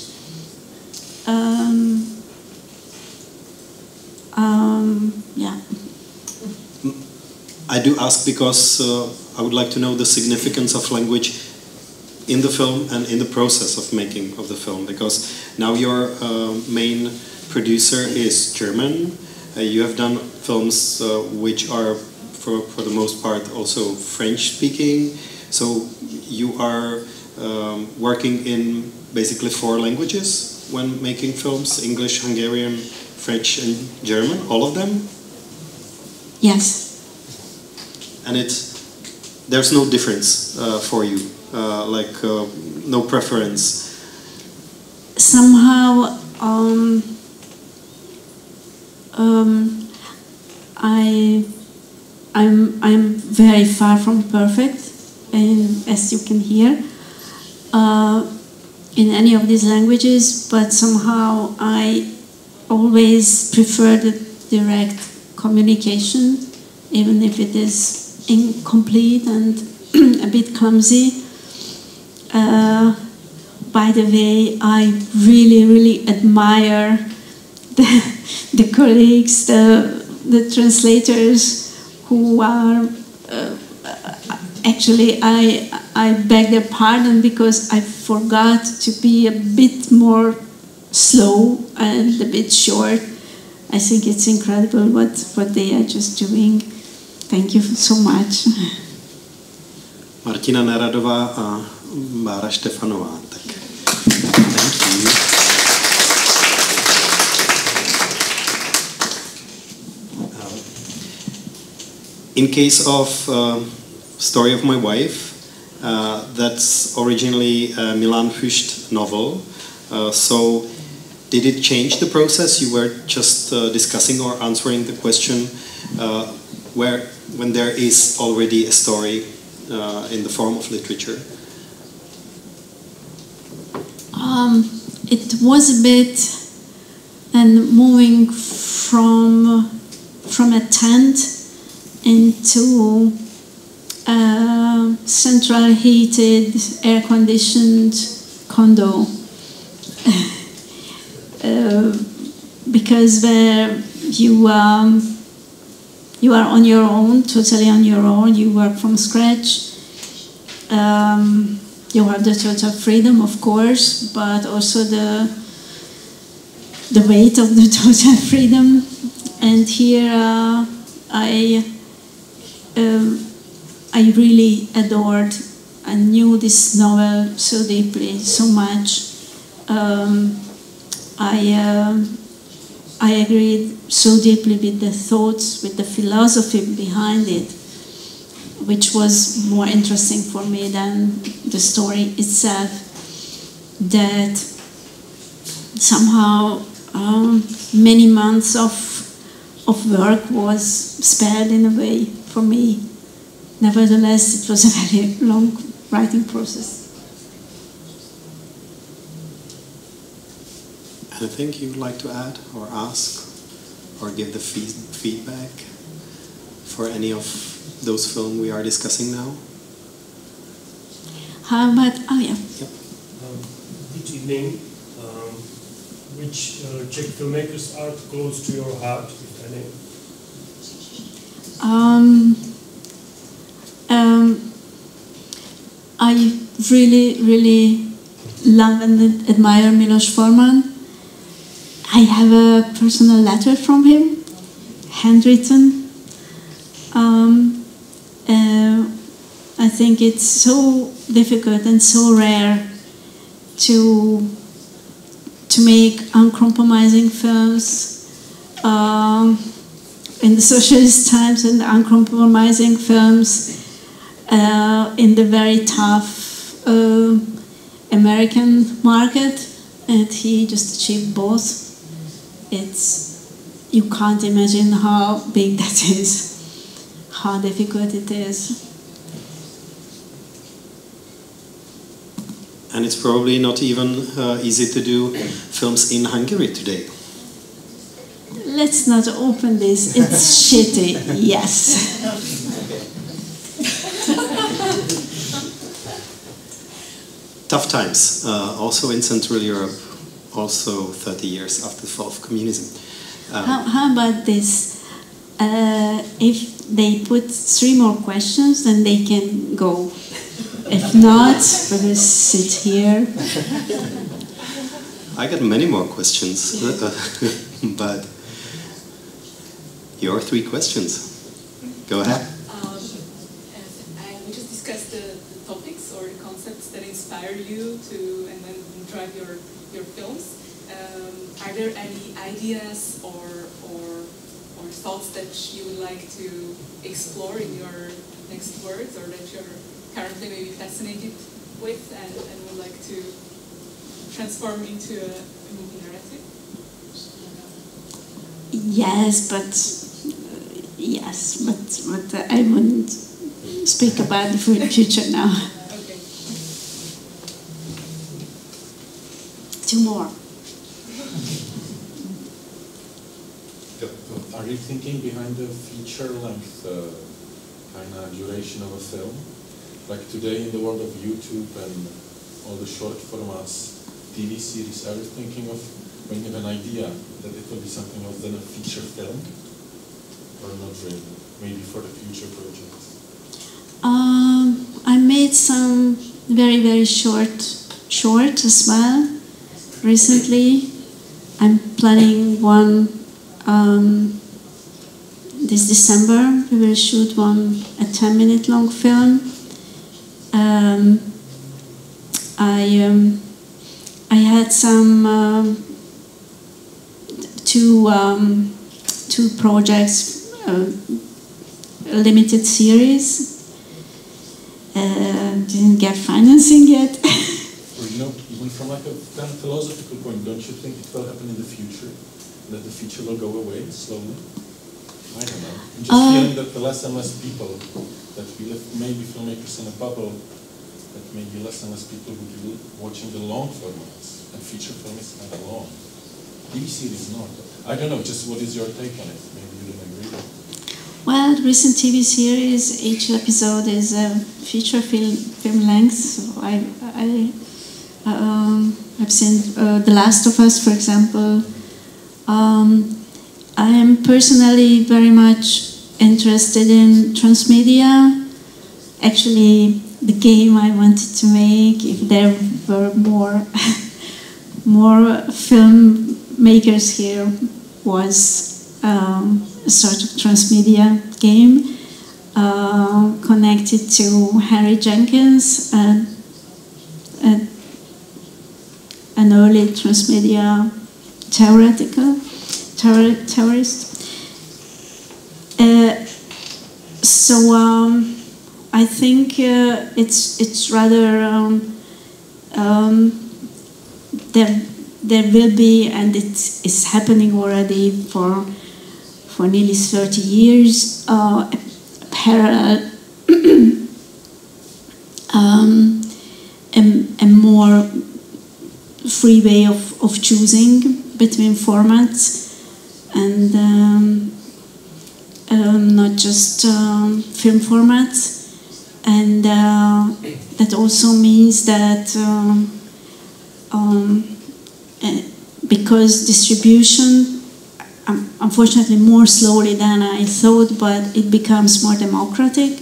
Yeah. I do ask because I would like to know the significance of language in the film and in the process of making of the film, because now your main producer is German. You have done films which are, for the most part, also French-speaking. So you are working in basically 4 languages when making films: English, Hungarian, French, and German. All of them. Yes. And there's no difference for you, no preference. Somehow. I'm very far from perfect, and as you can hear, in any of these languages, but somehow I always prefer the direct communication, even if it is incomplete and a bit clumsy. By the way, I really admire the colleagues, the translators who are actually, I beg their pardon because I forgot to be a bit more slow and a bit short. I think it's incredible what they are just doing. Thank you so much. Martina Neradová a Bára Štefanová. Tak. Thank you. In case of Story of My Wife, that's originally a Milan Füst novel. So did it change the process? You were just discussing or answering the question when there is already a story in the form of literature? It was a bit, and moving from a tent into a central heated, air-conditioned condo. Because where you are on your own, totally on your own. You work from scratch. You have the total freedom, of course, but also the weight of the total freedom. And here I really adored and knew this novel so deeply, so much. I agreed so deeply with the thoughts, with the philosophy behind it, which was more interesting for me than the story itself, that somehow many months of work was spared in a way for me. Nevertheless, it was a very long writing process. Anything you'd like to add or ask or give the feedback for any of those films we are discussing now? How about, oh yeah. Yep. Good evening. Which Czech filmmakers are close to your heart, if any? I really love and admire Milos Forman. I have a personal letter from him, handwritten. I think it's so difficult and so rare to make uncompromising films in the socialist times, and uncompromising films in the very tough American market, and he just achieved both. You can't imagine how big that is, how difficult it is. And it's probably not even easy to do films in Hungary today. Let's not open this, it's shitty, yes. Tough times, also in Central Europe, also 30 years after the fall of communism. How about this? If they put 3 more questions, then they can go. If not, we will sit here. I got many more questions, but your 3 questions. Go ahead. We just discussed the topics or the concepts that inspire you to and then drive your films. Are there any ideas or thoughts that you would like to explore in your next works, or that you're currently maybe fascinated with and would like to transform into a movie narrative? Yes, but I wouldn't speak about the future now. Okay. 2 more. Are you thinking behind the feature-length kind of duration of a film? Like today in the world of YouTube and all the short formats, TV series, are you thinking of, when you have an idea, that it will be something else than a feature film? Or not really? Maybe for the future projects? I made some very short as well recently. I'm planning one this December. We will shoot a 10-minute long film. I had some two projects, a limited series. Didn't get financing yet. Even from like a kind of philosophical point, don't you think it will happen in the future? That the future will go away slowly? I don't know. I'm just feeling that the less and less people, that we live maybe filmmakers in a bubble, that maybe less and less people will be watching the long formats, and feature film is kind of long. TV series not. I don't know, just what is your take on it? Maybe you don't agree. Well, recent TV series, each episode is a feature film length. So I've seen The Last of Us, for example. I am personally very much interested in transmedia. Actually, the game I wanted to make, if there were more filmmakers here, was a sort of transmedia game connected to Harry Jenkins, an early transmedia theorist. I think it's rather there will be, and it is happening already for nearly 30 years, a parallel, a more free way of choosing between formats, and not just film formats. And that also means that because distribution, unfortunately more slowly than I thought, but it becomes more democratic,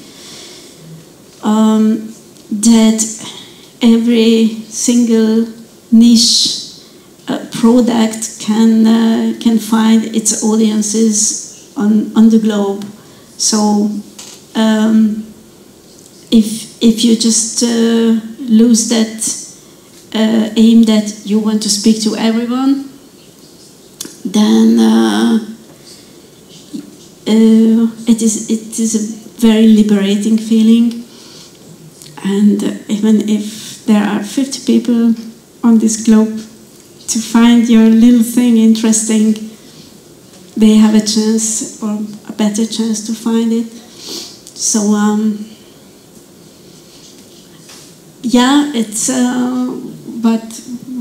that every single niche product can find its audiences on the globe. So if you just lose that aim that you want to speak to everyone, then it is a very liberating feeling. And even if there are 50 people on this globe, to find your little thing interesting, they have a chance, or a better chance, to find it. So yeah, it's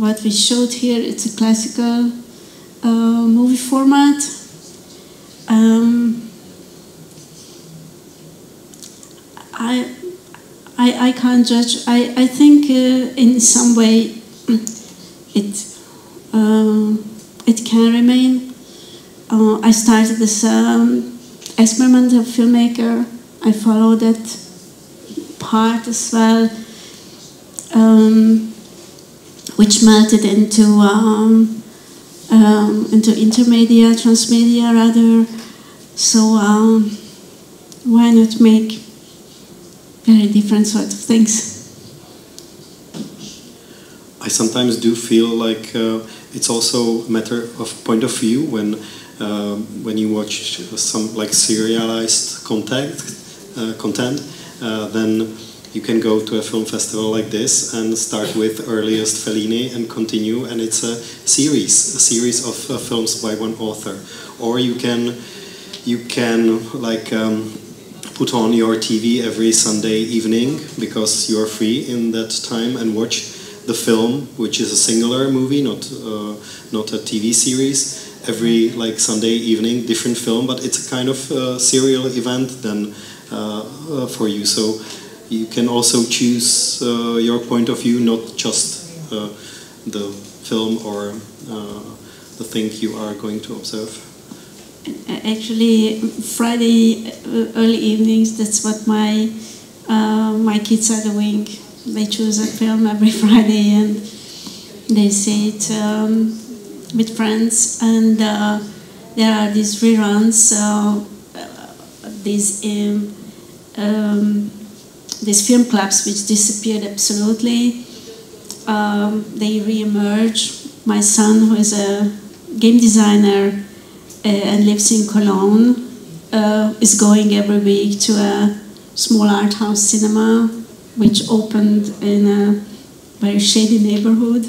what we showed here. It's a classical movie format. I can't judge. I think in some way it can remain. I started as experimental filmmaker. I followed that part as well, which melted into intermedia, transmedia rather. So why not make very different sorts of things? I sometimes do feel like it's also a matter of point of view when you watch some like serialized content, then you can go to a film festival like this and start with earliest Fellini and continue, and it's a series of films by one author. Or you can like put on your TV every Sunday evening because you are free in that time and watch the film, which is a singular movie, not a TV series. Every like Sunday evening, different film, but it's a kind of serial event then for you. So you can also choose your point of view, not just the film or the thing you are going to observe. Actually, Friday early evenings, that's what my kids are doing. They choose a film every Friday and they see it with friends, and there are these reruns, these film clubs which disappeared absolutely. They re-emerge. My son, who is a game designer and lives in Cologne, is going every week to a small art house cinema which opened in a very shady neighborhood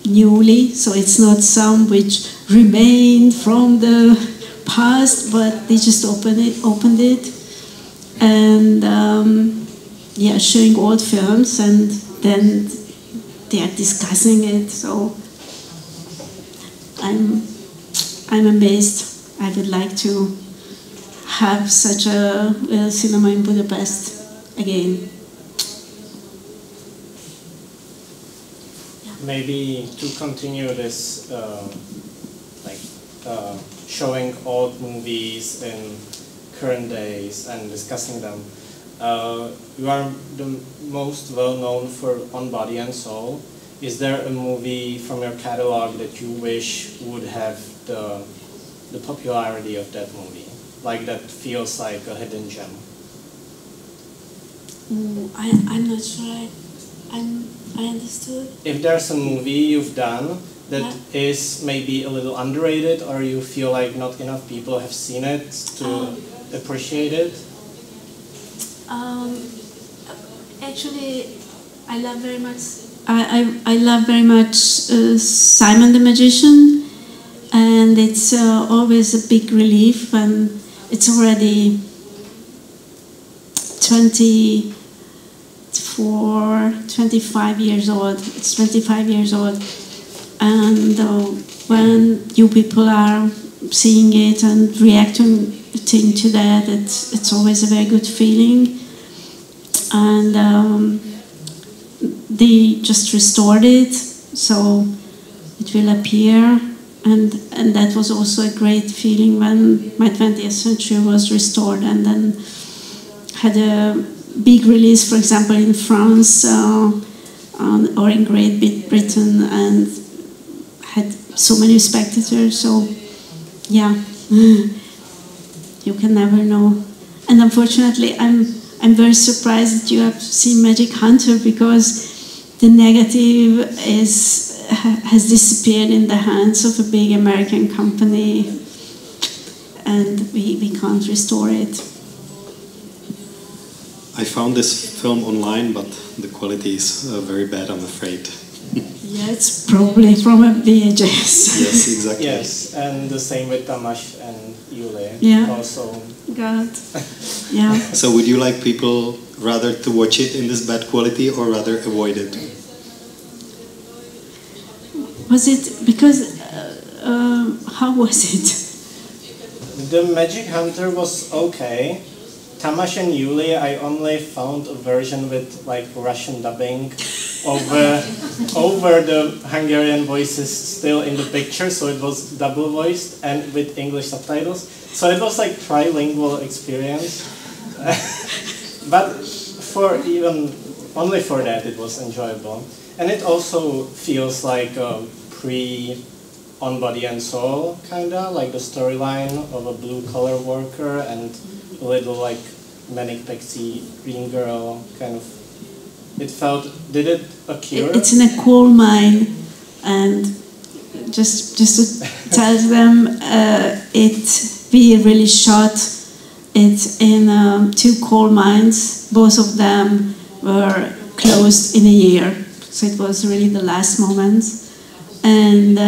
newly, so it's not some which remained from the past, but they just opened it, and yeah, showing old films, and then they are discussing it. So I'm amazed. I would like to have such a little cinema in Budapest again. Maybe to continue this, showing old movies in current days and discussing them. You are the most well known for On Body and Soul. Is there a movie from your catalog that you wish would have the popularity of that movie? Like that feels like a hidden gem? I'm not sure I understood. If there's a movie you've done that is maybe a little underrated, or you feel like not enough people have seen it to appreciate it? Actually, I love very much. I love very much Simon the Magician, and it's always a big relief when it's already 25 years old. It's 25 years old, and when you people are seeing it and reacting to that, it's always a very good feeling. And they just restored it, so it will appear, and that was also a great feeling when my 20th Century was restored, and then had a big release, for example, in France or in Great Britain, and had so many spectators. So, yeah, you can never know. And unfortunately, I'm very surprised that you have seen Magic Hunter, because the negative has disappeared in the hands of a big American company, and we can't restore it. I found this film online, but the quality is very bad, I'm afraid. Yeah, it's probably from a VHS. Yes, exactly. Yes, and the same with Tamáš and Julie. Yeah. Also. God. Yeah. So would you like people rather to watch it in this bad quality or rather avoid it? Was it because how was it? The Magic Hunter was okay. Tamáš and Julie, I only found a version with like Russian dubbing over the Hungarian voices still in the picture, so it was double voiced and with English subtitles. So it was like trilingual experience. But for only for that it was enjoyable. And it also feels like a On Body and Soul, kinda, like the storyline of a blue-collar worker and a little like Manic Pixie Green Girl kind of. It felt. Did it occur? It's in a coal mine, and just to tell them, we really shot it in 2 coal mines. Both of them were closed in a year, so it was really the last moment. And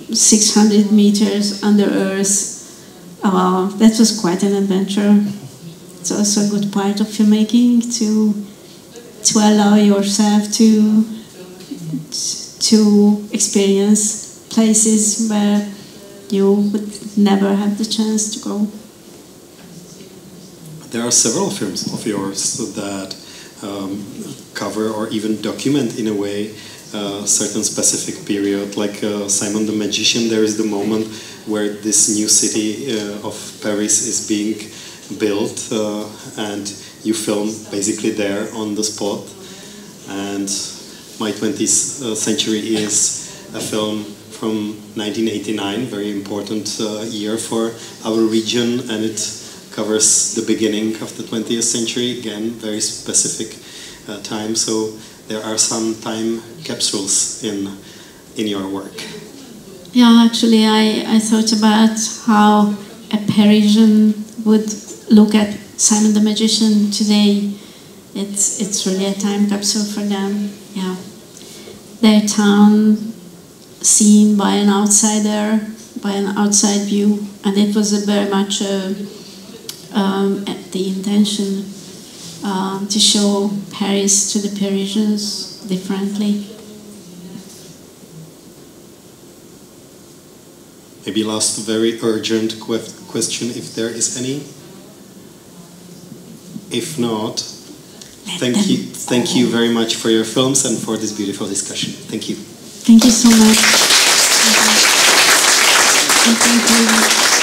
600 meters under earth. That was quite an adventure. It's also a good part of filmmaking to allow yourself to experience places where you would never have the chance to go. There are several films of yours that cover or even document in a way a certain specific period, like Simon the Magician. There is the moment where this new city of Paris is being built, and you film basically there on the spot. And My 20th Century is a film from 1989, very important year for our region, and it covers the beginning of the 20th century, again, very specific time. So there are some time capsules in your work. Yeah, actually, I thought about how a Parisian would look at Simon the Magician today. It's really a time capsule for them. Yeah, their town seen by an outsider, by an outside view, and it was very much the intention to show Paris to the Parisians differently. Maybe last very urgent question, if there is any. If not, thank you very much for your films and for this beautiful discussion. Thank you. Thank you so much. Thank you.